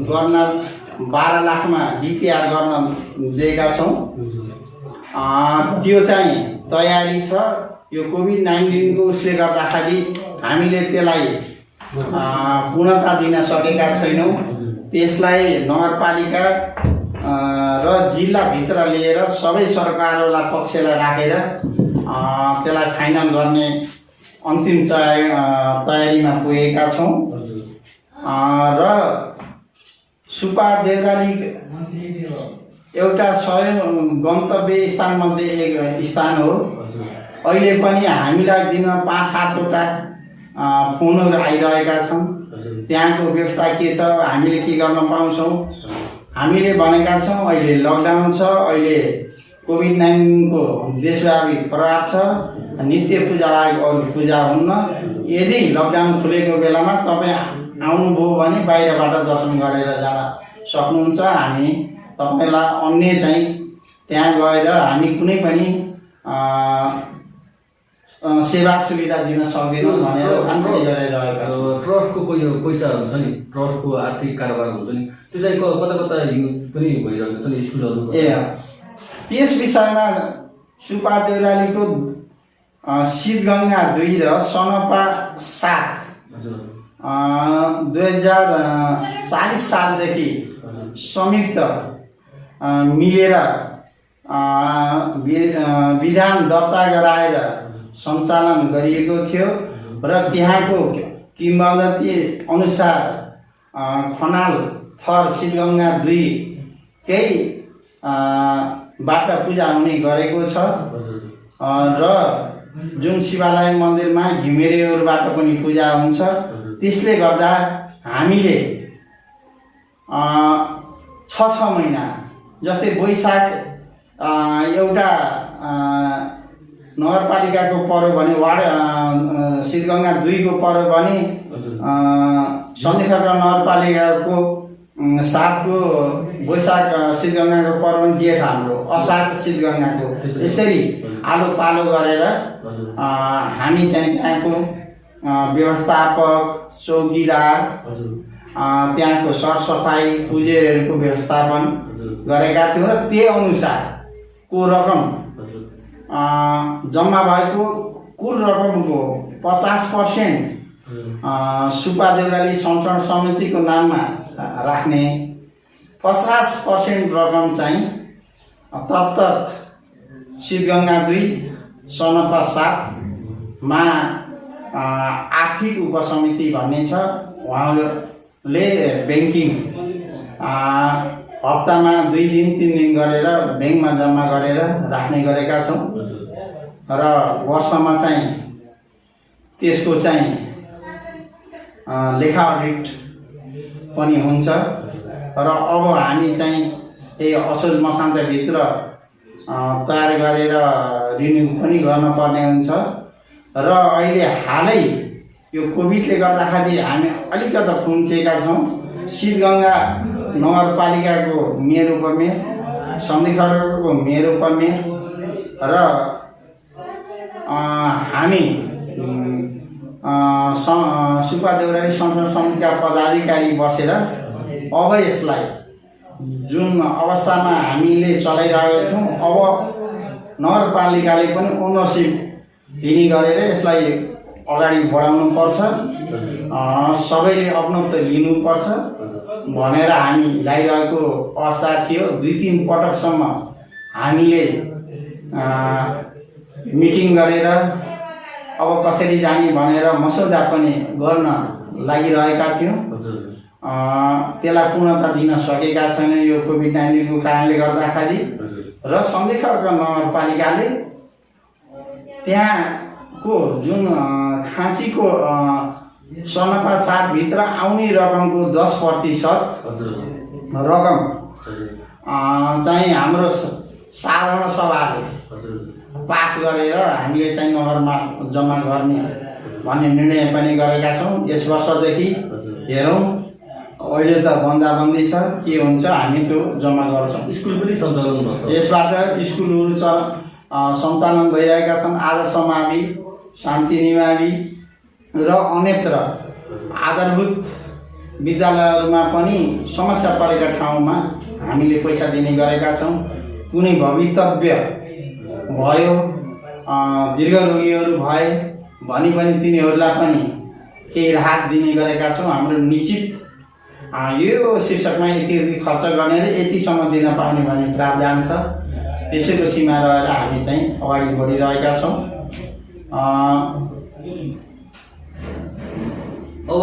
[SPEAKER 2] गर्न 12 लाखमा डिपिआर गर्न दिएका छौँ। त्यो चाहिँ तयारी छ। यो कोभिड-19 को उसले गर्दाखेरि हामीले त्यसलाई पूर्णता दिन सकेका छैनौँ। त्यसलाई नगरपालिका र जिल्लाभित्र लिएर सबै सरकारवाला पक्षलाई राखेर त्यसलाई फाइनल गर्ने अन्तिम तयारीमा पुगेका छौँ। र सुब्बा देउराली एउटा 100 गन्तव्य स्थानमध्ये एक स्थान हो। अहिले पनि हामीलाई दिनमा 5-7 वटा फोनहरू आइरहेका छन्। त्यहाँको व्यवस्था के छ, हामीले के गर्न पाउँछौँ, हामीले भनेका छौँ अहिले लकडाउन छ, अहिले कोभिड-19 को देशव्यापी प्रभाव छ, नित्य पूजा बाहेक अरू पूजा हुन्न। यदि लकडाउन खुलेको बेलामा तपाईँ आउनुभयो भने बाहिरबाट दर्शन गरेर जान सक्नुहुन्छ। हामी तपाईँलाई अन्य चाहिँ त्यहाँ गएर हामी कुनै पनि सेवा सुविधा दिन सक्दैनौँ भनेर खानखानी गरेर रहेका छौँ।
[SPEAKER 1] ट्रस्टको कोही पैसाहरू छ नि, ट्रस्टको आर्थिक कारोबार हुन्छ नि, त्यो चाहिँ कता कता युज पनि भइरहेको छ नि स्कुलहरू।
[SPEAKER 2] त्यस विषयमा सुपा देउरालीको शीतगङ्गा 2 र सनपा 7 2040 सालदेखि संयुक्त मिलेर विधान दर्ता गराएर सञ्चालन गरिएको थियो र त्यहाँको किम्वदन्ती अनुसार खनाल थर शीतगङ्गा 2 केही बाट पूजा हुने गरेको छ र जुन शिवालय मन्दिरमा घिमिरेहरूबाट पनि पूजा हुन्छ। त्यसले गर्दा हामीले 6 महिना जस्तै वैशाख एउटा नगरपालिकाको पर्व भने वार्ड शीतगङ्गा 2 को पर्व भने सन्धिखर्क नगरपालिकाको 7 को वैशाख शीतगङ्गाको पर्व जेठ हाम्रो असार शीतगङ्गाको। यसरी आलो पालो गरेर हामी चाहिँ त्यहाँको व्यवस्थापक, चौकीदार, त्यहाँको सरसफाइ, पुजेरहरूको व्यवस्थापन गरेका थियौँ र त्यही अनुसारको रकम जम्मा भएको कुल रकमको 50% सुपा देउराली संरक्षण समितिको नाममा राख्ने, 50% रकम चाहिँ तत्त शीतगङ्गा 2 सनपा 7 मा आर्थिक उपसमिति भन्ने छ, उहाँले ब्याङ्किङ हप्तामा 2 दिन 3 दिन गरेर ब्याङ्कमा जम्मा गरेर राख्ने गरेका छौँ र वर्षमा चाहिँ त्यसको चाहिँ लेखा अडिट पनि हुन्छ र अब हामी चाहिँ यही असोज मसान्तभित्र तयार गरेर रिन्यु पनि गर्नुपर्ने हुन्छ र अहिले हालै यो कोभिडले गर्दाखेरि हामी अलिकति खुम्चेका छौँ। शीतगङ्गा नगरपालिकाको मेयर उपमेयर, सन्धिखर्कको मेयर उपमेयर र हामी सुपा देउराली संरक्षण समितिका पदाधिकारी बसेर अब यसलाई जुन अवस्थामा हामीले चलाइरहेका छौँ अब नगरपालिकाले पनि ओनरसिप लिने गरेर यसलाई अगाडि बढाउनु पर्छ, सबैले अपनत्व लिनुपर्छ भनेर हामी लागिरहेको अवस्था थियो। 2-3 पटकसम्म हामीले मिटिङ गरेर अब कसरी जाने भनेर मसौदा पनि गर्न लागिरहेका थियौँ। त्यसलाई पूर्णता दिन सकेका छैन यो कोभिड-19 को कारणले गर्दाखेरि र सन्धिखर्क नगरपालिकाले त्यहाँको जुन खाँचीको सनपा 7 भित्र आउने रकमको 10% रकम चाहिँ हाम्रो साधारण सभाले पास गरेर हामीले चाहिँ नगरमा जम्मा गर्ने भन्ने निर्णय पनि गरेका छौँ। यस वर्षदेखि हेरौँ, अहिले त बन्दाबन्दी छ, के हुन्छ हामी त्यो जम्मा गर्छौँ।
[SPEAKER 1] स्कुल पनि सञ्चालन गर्छ,
[SPEAKER 2] यसबाट स्कुलहरू सञ्चालन भइरहेका छन्। आदर्श मावि, शान्ति निमावि र अन्यत्र आधारभूत विद्यालयहरूमा पनि समस्या परेका ठाउँमा हामीले पैसा दिने गरेका छौँ। कुनै भवितव्य भयो, दीर्घरोगीहरू भए भने पनि तिनीहरूलाई पनि केही राहत दिने गरेका छौँ। हाम्रो निश्चित यो शीर्षकमा यति खर्च गर्ने र यतिसम्म दिन पाउने भन्ने प्रावधान छ। त्यसैको सीमा रहेर हामी चाहिँ अगाडि बढिरहेका छौँ।
[SPEAKER 1] अब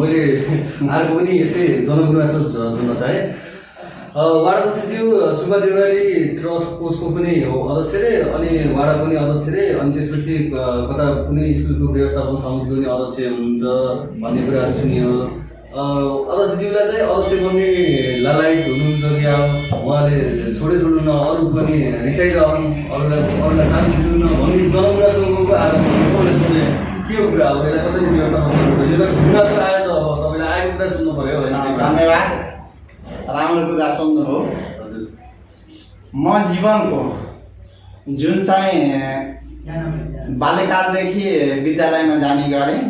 [SPEAKER 1] मैले अर्को पनि यस्तै जनगुनासो जोड्न चाहेँ। वाडा अध्यक्षज्यू सुब्बा देउराली ट्रस्ट कोषको पनि अध्यक्ष रे, अनि वाडा पनि अध्यक्ष रे, अनि त्यसपछि कता कुनै स्कुलको व्यवस्थापन समितिको पनि अध्यक्ष हुनुहुन्छ भन्ने कुराहरू सुनियो। अध्यक्षज्यूलाई चाहिँ अध्यक्ष गर्ने लालायत हुनुहुन्छ क्या, उहाँले छोड्नु न, अरू पनि रिसाइरहनु, अरूलाई काम दिनु न भन्ने जनगुनासोको आधारमा सुने के हो कुरा? अब यसलाई कसरी व्यवस्थापन गर्नुहुन्छ? यो त गुनासो आयो त, अब तपाईँले आएको कुरा सुन्नु पऱ्यो होइन?
[SPEAKER 2] धन्यवाद, राम्रो कुरा सुन्नु हो। म जीवनको जुन चाहिँ बाल्यकालदेखि विद्यालयमा जाने गरेँ।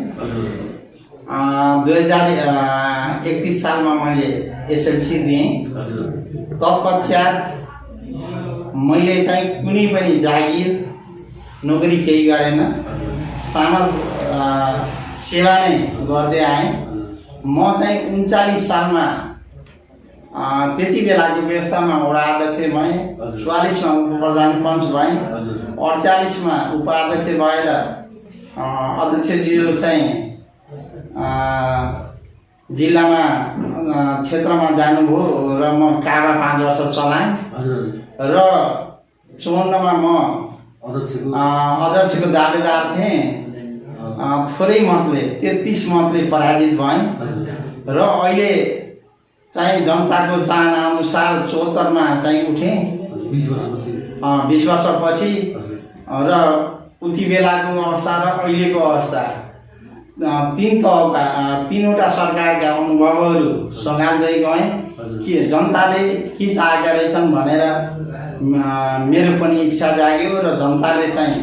[SPEAKER 2] 2031 सालमा मैले एसएलसी दिएँ। तत्पश्चात मैले चाहिँ कुनै पनि जागिर नोकरी केही गरेन, समाज सेवा नै गर्दै आएँ। म चाहिँ 39 सालमा त्यति बेलाको व्यवस्थामा वडा अध्यक्ष भएँ, 44 मा उपप्रधान पञ्च भएँ, 48 मा उपाध्यक्ष भएर अध्यक्षज्यू चाहिँ जिल्लामा क्षेत्रमा जानुभयो र म काबा 5 वर्ष चलाएँ र 54 मा म अध्यक्षको दावेदार थिएँ। थोरै मतले 33 मतले पराजित भएँ र अहिले चाहिँ जनताको चाहना अनुसार 74 मा चाहिँ उठेँ 20 वर्षपछि। र उति बेलाको अवस्था र अहिलेको अवस्था तीनवटा सरकारका अनुभवहरू सँगाल्दै गएँ कि जनताले के चाहेका रहेछन् भनेर मेरो पनि इच्छा जाग्यो र जनताले चाहिँ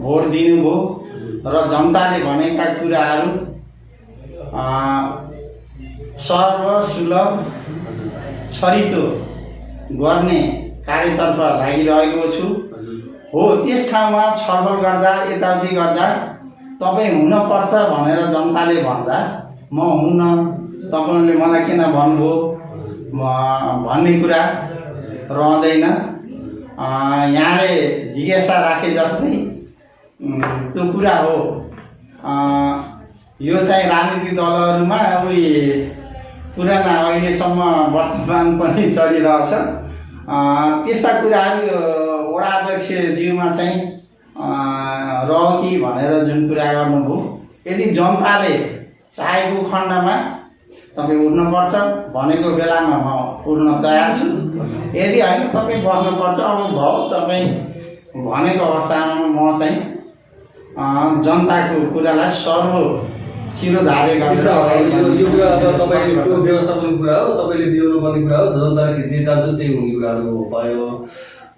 [SPEAKER 2] भोट दिनुभयो र जनताले भनेका कुराहरू सर्वसुलभ छरितो गर्ने कार्यतर्फ लागिरहेको छु। हो, त्यस ठाउँमा छलफल गर्दा यताउति गर्दा तपाईँ हुनुपर्छ भनेर जनताले भन्दा म हुन्न, तपाईँले मलाई किन भन्नुभयो भन्ने कुरा रहँदैन। यहाँले जिज्ञासा राखे जस्तै त्यो कुरा हो। यो चाहिँ राजनीतिक दलहरूमा पुराना अहिलेसम्म वर्तमान पनि चलिरहेछ। त्यस्ता कुराहरू वडा अध्यक्षज्यूमा चाहिँ रह कि भनेर जुन कुरा गर्नुभयो, यदि जनताले चाहेको खण्डमा तपाईँ उठ्नुपर्छ भनेको बेलामा म उठ्न तयार छु। यदि होइन तपाईँ बस्नुपर्छ, अब भयो तपाईँ भनेको अवस्थामा म चाहिँ जनताको कुरालाई शिरोधार्य गरेर
[SPEAKER 1] यो कुरा अब तपाईँको व्यवस्थापन कुरा हो, तपाईँले दिनुपर्ने कुरा हो, जनताले जे चाहन्छ त्यही हुने कुराहरू भयो।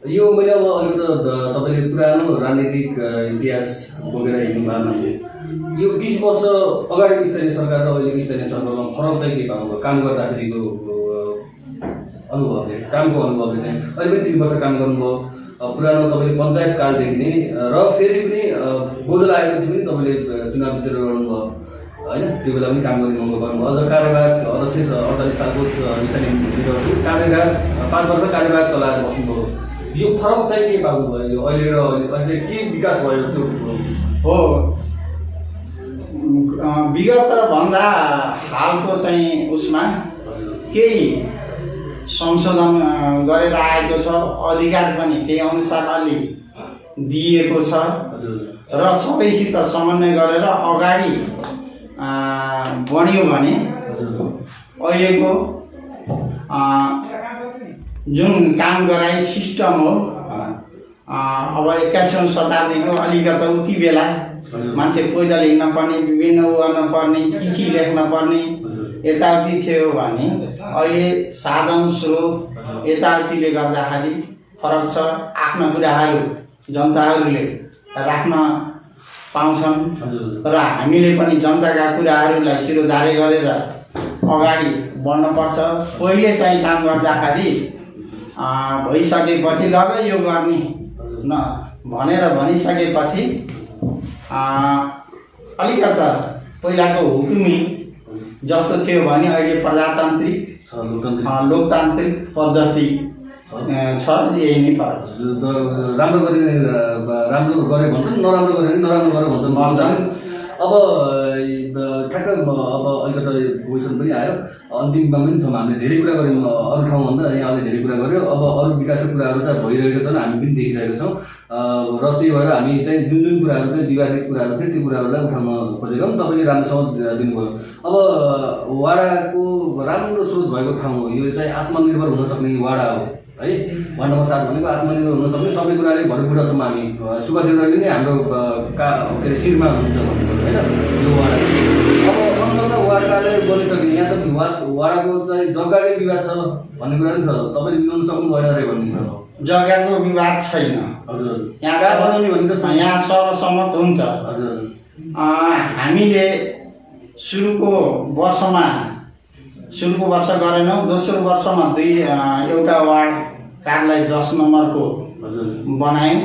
[SPEAKER 1] यो मैले अब अलिकति तपाईँले पुरानो राजनीतिक इतिहास बोकेर हिँड्नु भएको मान्छे, यो 20 वर्ष अगाडिको स्थानीय सरकार र अहिलेको स्थानीय सरकारमा फरक चाहिँ के पाउनुभयो? काम गर्दाखेरिको अनुभवले, कामको अनुभवले चाहिँ अहिले पनि 3 वर्ष काम गर्नुभयो, पुरानो तपाईँले पञ्चायत कालदेखि नै र फेरि पनि बोझल आएपछि पनि तपाईँले चुनाव जितेर गर्नुभयो होइन? त्यो बेला पनि काम गर्ने मौका पाउनुभयो। अझ कार्यभाग अध्यक्ष 48 सालको स्थानीय कार्यभाग 5 वर्ष कार्यभाग चलाएर बस्नुभयो। यो फरक चाहिँ के पाउनुभयो? यो अहिले र अहिले के विकास भयो त्यो
[SPEAKER 2] हो? विगत भन्दा हालको चाहिँ उसमा केही संशोधन गरेर आएको छ, अधिकार पनि त्यही अनुसार अलि दिएको छ र सबैसित समन्वय गरेर अगाडि बढ्यो भने अहिलेको जुन काम गराइ सिस्टम हो, अब 21औं शताब्दीको अलिकति उति बेला मान्छे पैदल हिँड्न पर्ने, विभिन्न गर्न पर्ने, चिठी लेख्न पर्ने यताउति थियो भने अहिले साधन स्रोत यताउतिले गर्दाखेरि फरक छ। आफ्ना कुराहरू जनताहरूले राख्न पाउँछन् र हामीले पनि जनताका कुराहरूलाई शिरोधार्य गरेर अगाडि बढ्नुपर्छ। पहिले चाहिँ काम गर्दाखेरि भइसकेपछि ल यो गर्ने न भनेर भनिसकेपछि अलिकता पहिलाको हुकुमी जस्तो थियो भने अहिले प्रजातान्त्रिक लोकतान्त्रिक पद्धति छ। यही नै फरक छ।
[SPEAKER 1] राम्रो गरे भन्छन्, नराम्रो गरे नराम्रो गरे भन्छन्। अब ठ्याक्क अब अलिकति क्वेसन पनि आयो, अन्तिममा पनि छौँ। हामीले धेरै कुरा गऱ्यौँ अरू ठाउँभन्दा, यहाँले धेरै कुरा गऱ्यो। अब अरू विकासको कुराहरू चाहिँ भइरहेको छन्, हामी पनि देखिरहेको छौँ र त्यही भएर हामी चाहिँ जुन कुराहरू चाहिँ विवादित कुराहरू थियो त्यो कुराहरूलाई उठाउन खोजेका हौँ। तपाईँले राम्रोसँग दिनुभयो। अब वाडाको राम्रो स्रोत भएको ठाउँ हो, यो चाहिँ आत्मनिर्भर हुन सक्ने वाडा हो है। वार्ड नम्बर 7 भनेको आत्मनिर्भर हुन सक्ने सबै कुराले भरपूर छौँ हामी। सुब्बा देउराली नै हाम्रो के अरे शिरमा हुनुहुन्छ भन्नुभयो होइन यो वाडा। अब वार्ड कार्यालय बनिसक्यो, यहाँ त वाडाको चाहिँ जग्गाकै विवाद छ भन्ने कुरा पनि छ। तपाईँले मिलाउन सक्नु भएन अरे भन्ने कुरा हो।
[SPEAKER 2] जग्गाको विवाद छैन।
[SPEAKER 1] हजुर,
[SPEAKER 2] यहाँ
[SPEAKER 1] बनाउने भन्ने त
[SPEAKER 2] यहाँ सर्वसम्मत हुन्छ।
[SPEAKER 1] हजुर,
[SPEAKER 2] हामीले सुरुको वर्ष गरेनौँ, दोस्रो वर्षमा एउटा वार्ड कार्यालय 10 नम्बरको बनायौँ।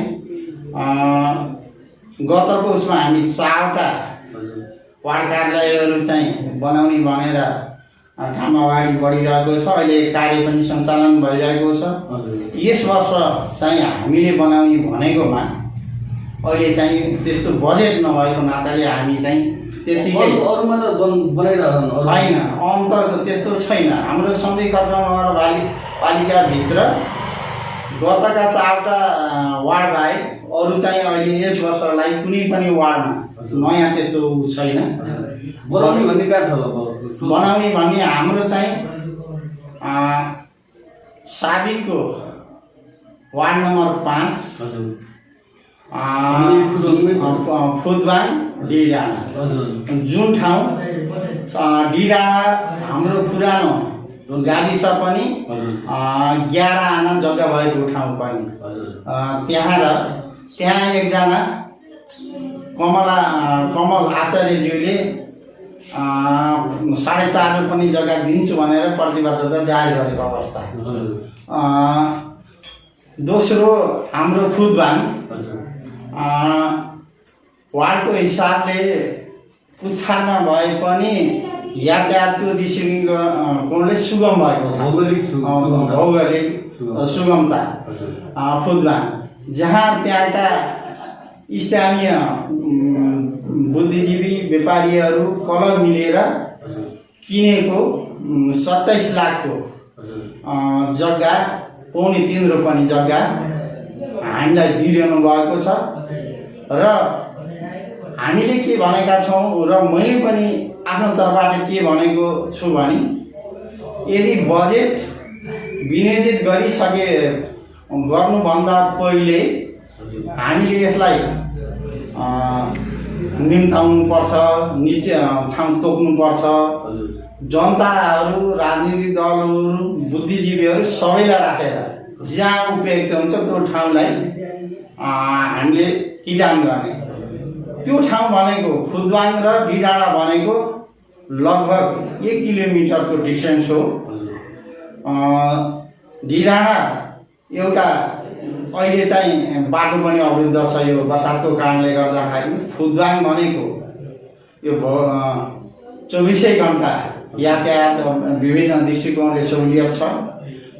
[SPEAKER 2] गतको उसमा हामी 4वटा वार्ड कार्यालयहरू चाहिँ बनाउने भनेर काम अगाडि बढिरहेको छ। अहिले कार्य पनि सञ्चालन भइरहेको छ। यस वर्ष चाहिँ हामीले बनाउने भनेकोमा अहिले चाहिँ त्यस्तो बजेट नभएको नाताले हामी चाहिँ त्यतिकै
[SPEAKER 1] अरूमा त बनाइरहनु
[SPEAKER 2] होइन, अन्त त्यस्तो छैन। हाम्रो सधैँ खर्च नगरपालिकाभित्र गतका 4वटा वार्ड बाहेक अरू चाहिँ अहिले यस वर्षलाई कुनै पनि वार्डमा नयाँ त्यस्तो छैन।
[SPEAKER 1] बनाउने भन्ने कहाँ छ?
[SPEAKER 2] बनाउने भन्ने हाम्रो चाहिँ साबिकको वार्ड नम्बर 5 फुदबाङ डिडाँडा, जुन ठाउँ डिडाँडा हाम्रो पुरानो गाविस पनि 11 आना जग्गा भएको ठाउँ पनि त्यहाँ एकजना कमल आचार्यज्यूले 4.5 पनि जग्गा दिन्छु भनेर प्रतिबद्धता जारी गरेको अवस्था। दोस्रो हाम्रो फुदबाङ वार्डको हिसाबले पुच्छारमा भए पनि यातायातको दृष्टिकोणले सुगम भएको भौगोलिक सुगमता फुदबाङ, जहाँ त्यहाँका स्थानीय बुद्धिजीवी व्यापारीहरू क्लब मिलेर किनेको 27 लाखको जग्गा, 2.5 रोपनी जग्गा हामीलाई दिइरहनु भएको छ। र हामीले के भनेका छौँ र मैले पनि आफ्नो तर्फबाट के भनेको छु भने यदि बजेट विनियोजित गर्नुभन्दा पहिले हामीले यसलाई निम्ताउनुपर्छ, निचे ठाउँ तोक्नुपर्छ। जनताहरू, राजनीतिक दलहरू, बुद्धिजीवीहरू सबैलाई राखेर जहाँ उपयुक्त हुन्छ त्यो ठाउँलाई हामीले किटान गर्ने। त्यो ठाउँ भनेको फुदबाङ र डिडाँडा भनेको लगभग 1 किलोमिटरको डिस्टेन्स हो। डिडाँडा एउटा अहिले चाहिँ बाटो पनि अवरुद्ध छ यो बर्सातको कारणले गर्दाखेरि। फुदबाङ भनेको यो 24 घण्टा यातायात विभिन्न दृष्टिकोणले सहुलियत छ।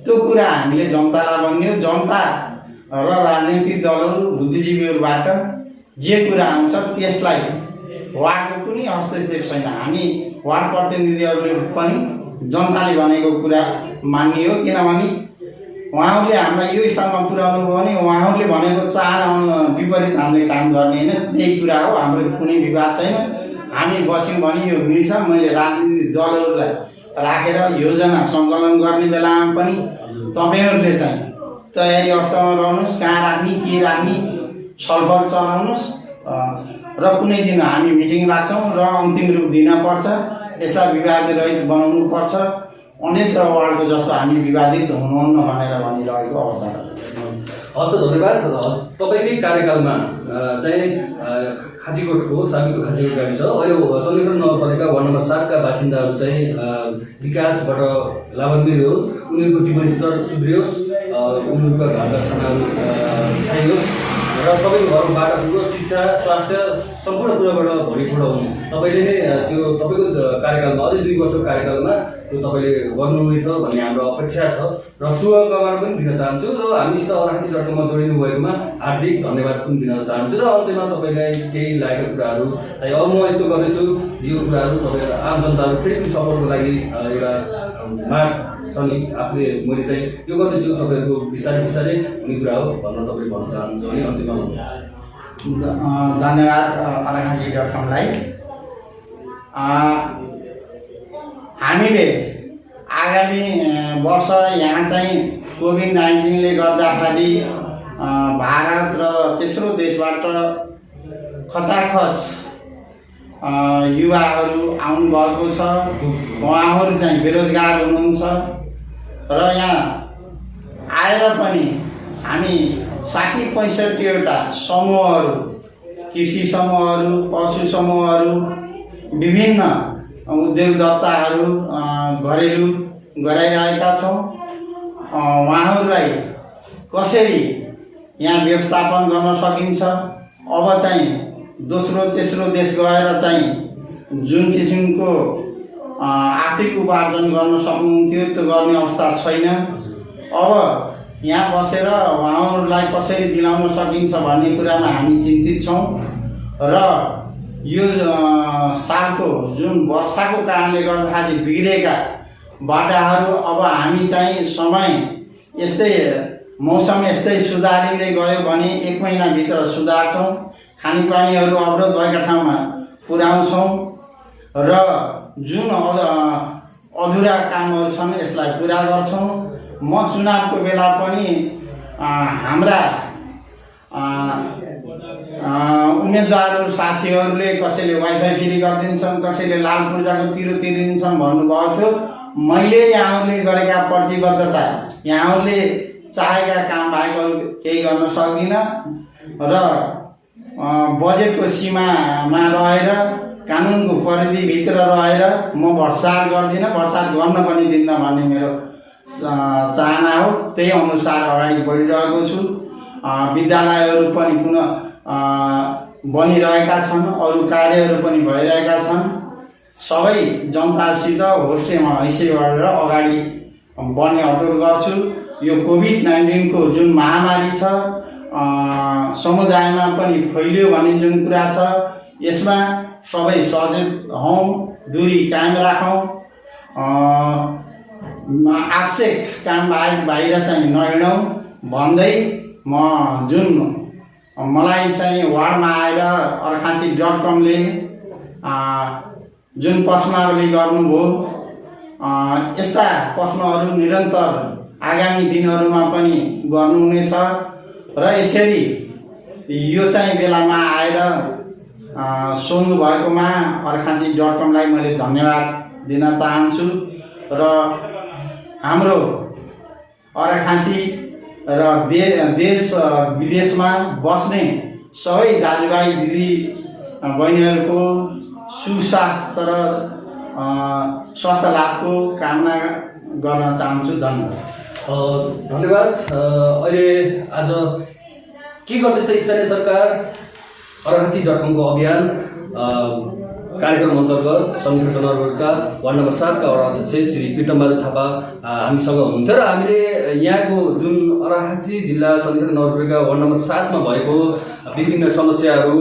[SPEAKER 2] त्यो कुरा हामीले जनतालाई भन्यो। जनता र राजनीतिक दलहरू, बुद्धिजीवीहरूबाट जे कुरा आउँछ त्यसलाई वार्डको कुनै हस्तक्षेप छैन। हामी वार्ड प्रतिनिधिहरूले पनि जनताले भनेको कुरा मान्ने हो, किनभने उहाँहरूले हामीलाई यो स्थानमा पुर्याउनु भयो भने उहाँहरूले भनेको चाहना विपरीत हामीले काम गर्ने होइन। त्यही कुरा हो, हाम्रो कुनै विवाद छैन। हामी बस्यौँ भने यो मिल्छ। मैले राजनीतिक दलहरूलाई राखेर योजना सङ्कलन गर्ने बेलामा पनि तपाईँहरूले चाहिँ तयारी अवस्थामा रहनुहोस्, कहाँ राख्ने के राख्ने छलफल चलाउनुहोस् र कुनै दिन हामी मिटिङ राख्छौँ र अन्तिम रूप दिनपर्छ। यसलाई विवादरहित बनाउनुपर्छ। अनेक वार्डको जस्तो हामी विवादित हुनुहुन्न भनेर भनिरहेको अवस्था।
[SPEAKER 1] हस् त, धन्यवाद। तपाईँकै कार्यकालमा चाहिँ खाँचीकोटको साबिकको खाँचीकोट गाविस अहिले चन्द्रखण्ड नगरपालिका वार्ड नम्बर 7 का बासिन्दाहरू चाहिँ विकासबाट लाभान्वित हो, उनीहरूको जीवनस्तर सुध्रियोस्, उनीहरूका घरका खानाहरू खाइयोस् र सबैको घरमा बाटो पुगोस्, शिक्षा, स्वास्थ्य सम्पूर्ण कुराबाट भरिपूर्ण हुनु। तपाईँले नै त्यो तपाईँको कार्यकालमा अझै 2 वर्षको कार्यकालमा त्यो तपाईँले गर्नुहुनेछ भन्ने हाम्रो अपेक्षा छ र शुभकामना पनि दिन चाहन्छु। र हामीसित अर्घाँची.com जोडिनु भएकोमा हार्दिक धन्यवाद पनि दिन चाहन्छु। र अन्त्यमा तपाईँलाई केही लागेको कुराहरू चाहिँ अब म यस्तो गर्दैछु, यो कुराहरू तपाईँ आम जनताहरू फेरि पनि सपोर्टको लागि एउटा माग छ नि, आफूले मैले चाहिँ यो गर्दैछु, तपाईँहरूको बिस्तारै बिस्तारै हुने कुरा हो भनेर तपाईँले भन्न चाहनुहुन्छ भने अन्त्यमा भन्नुहोस्।
[SPEAKER 2] धन्यवाद अर्घाँची.comलाई। हामीले आगामी वर्ष यहाँ चाहिँ कोभिड-19ले गर्दाखेरि भारत र तेस्रो देशबाट खचाखच युवाहरू आउनुभएको छ। उहाँहरू चाहिँ बेरोजगार हुनुहुन्छ र यहाँ आएर पनि हामी 60-65वटा समूहहरू, कृषि समूहहरू, पशु समूहहरू, विभिन्न उद्योगदत्ताहरू घरेलु गराइरहेका छौँ। उहाँहरूलाई कसरी यहाँ व्यवस्थापन गर्न सकिन्छ, अब चाहिँ दोस्रो तेस्रो देश गएर चाहिँ जुन किसिमको आर्थिक उपार्जन गर्न सक्नुहुन्थ्यो त्यो गर्ने अवस्था छैन। अब यहाँ बसेर उहाँहरूलाई कसरी दिलाउन सकिन्छ भन्ने कुरामा हामी चिन्तित छौँ र यो सालको जुन वर्षाको कारणले गर्दाखेरि बिग्रेका बाटाहरू अब हामी चाहिँ समय यस्तै मौसम यस्तै सुधारिँदै गयो भने 1 महिनाभित्र सुधार्छौँ। खानेपानीहरू अवरोध भएका ठाउँमा पुर्याउँछौँ र जुन अधुरा कामहरू छन् यसलाई पुरा गर्छौँ। म चुनावको बेला पनि हाम्रा उम्मेदवारहरू साथीहरूले कसैले वाइफाई फ्री गरिदिन्छन्, कसैले लाल पूर्जाको तिरो तिरिदिन्छन् भन्नुभएको थियो। मैले यहाँहरूले गरेका प्रतिबद्धता, यहाँहरूले चाहेका काम बाहेक केही गर्न सक्दिनँ र बजेटको सीमामा रहेर कानुनको परिधिभित्र रहेर म भ्रष्टाचार गर्दिनँ, भ्रष्टाचार गर्न पनि दिन्न भन्ने मेरो चाहना हो। त्यही अनुसार अगाडि बढिरहेको छु। विद्यालयहरू पनि पुनः बनिरहेका छन्, अरू कार्यहरू पनि भइरहेका छन्। सबै जनतासित होस्टेमा हैसियत गरेर अगाडि बढ्ने अटुट गर्छु। यो कोभिड-19 को जुन महामारी छ समुदायमा पनि फैलियो भन्ने जुन कुरा छ, यसमा सबै सचेत हौँ, दूरी कायम राखौँ, आवश्यक काम बाहिर चाहिँ नहिँडौँ भन्दै म जुन मलाई चाहिँ वार्डमा आएर अर्खाँची.com-ले जुन प्रश्नावली गर्नुभयो, यस्ता प्रश्नहरू निरन्तर आगामी दिनहरूमा पनि गर्नुहुनेछ र यसरी यो चाहिँ बेलामा आएर सोध्नु भएकोमा अर्खाँची.com-लाई मैले धन्यवाद दिन चाहन्छु र हाम्रो अर्खाँची र देश विदेशमा बस्ने सबै दाजुभाइ दिदी बहिनीहरूको सुस्वास्थ्य र स्वास्थ्य लाभको कामना गर्न चाहन्छु।
[SPEAKER 1] धन्यवाद। अहिले आज के गर्दैछ स्थानीय सरकार अर्खाँची.com को अभियान कार्यक्रम अन्तर्गत सङ्घीय नगरपालिका वार्ड नम्बर 7 का वडा अध्यक्ष श्री प्रितमबहादुर थापा हामीसँग हुनुहुन्थ्यो र हामीले यहाँको जुन अर्खाँची जिल्ला सङ्घीय नगरपालिका वार्ड नम्बर 7 मा भएको विभिन्न समस्याहरू,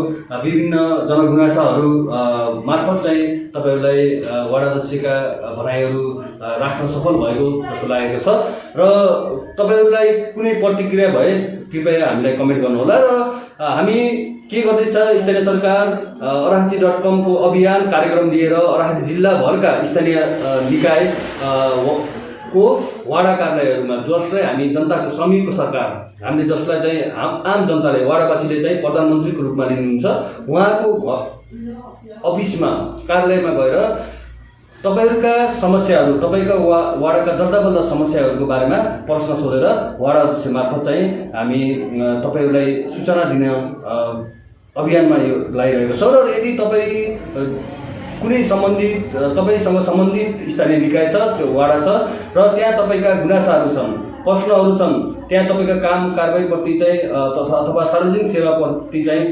[SPEAKER 1] विभिन्न जनगुनासाहरू मार्फत चाहिँ तपाईहरूलाई वार्ड अध्यक्षका भनाइहरू राख्न सफल भएको जस्तो लागेको छ र तपाईहरूलाई कुनै प्रतिक्रिया भए कृपया हामीलाई कमेन्ट गर्नुहोला र हामी के गर्दैछ स्थानीय सरकार अर्खाँची.com को अभियान कार्यक्रम लिएर अर्खाँची जिल्लाभरका स्थानीय निकाय को वाडा कार्यालयहरूमा जसलाई हामी जनताको श्रमिकको सरकार, हामीले जसलाई चाहिँ आम जनताले वाडावासीले चाहिँ प्रधानमन्त्रीको रूपमा लिनुहुन्छ, उहाँको अफिसमा कार्यालयमा गएर तपाईहरुका समस्याहरू, तपाईका वाडाका जल्दाबल्दा समस्याहरूको बारेमा प्रश्न सोधेर वाडा अध्यक्ष मार्फत चाहिँ हामी तपाईहरुलाई सूचना दिन अभियानमा यो लागिरहेको छ र यदि तपाई कुनै सम्बन्धित तपाईसँग सम्बन्धित स्थानीय निकाय छ, त्यो वाडा छ र त्यहाँ तपाईका गुनासाहरू छन्, प्रश्नहरू छन्, त्यहाँ तपाईका काम कारबाहीप्रति चाहिँ अथवा सार्वजनिक सेवाप्रति चाहिँ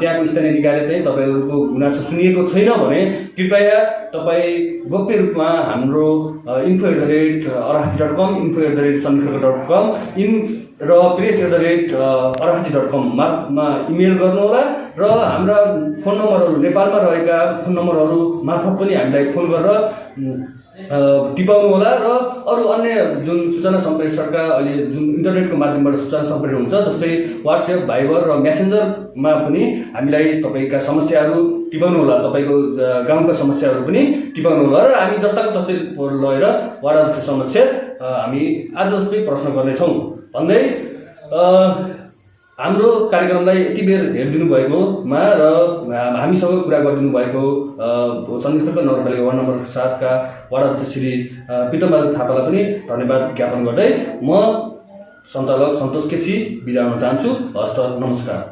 [SPEAKER 1] त्यहाँको स्थानीय निकायले चाहिँ तपाईहरुको गुनासो सुनिएको छैन भने कृपया तपाई गोप्य रूपमा हाम्रो info@अर्खाँची.com, info@samkhirka.com र press@अर्खाँची.com मा इमेल गर्नुहोला र हाम्रा फोन नम्बरहरू नेपालमा रहेका फोन नम्बरहरू मार्फत पनि हामीलाई फोन गरेर टिपाउनु होला र अरू अन्य जुन सूचना सम्प्रेषणका अहिले जुन इन्टरनेटको माध्यमबाट सूचना सम्प्रेषण हुन्छ, जस्तै व्हाट्सएप, भाइबर र मेसेन्जरमा पनि हामीलाई तपाईका समस्याहरू टिपाउनु होला, तपाईको गाउँका समस्याहरू पनि टिपाउनु होला र हामी जस्ताको तस्तै लगेर वाडा अध्यक्ष समक्ष हामी आज जस्तै प्रश्न गर्नेछौँ भन्दै हाम्रो कार्यक्रमलाई यति बेर हेरिदिनु भएकोमा र हामीसँग कुरा गरिदिनु भएको सन्धिखर्क नगरपालिका वार्ड नम्बर 7 का वार्ड अध्यक्ष श्री प्रितमबहादुर थापालाई पनि धन्यवाद ज्ञापन गर्दै म सञ्चालक सन्तोष केसी बिदा हुन चाहन्छु। हस्त नमस्कार।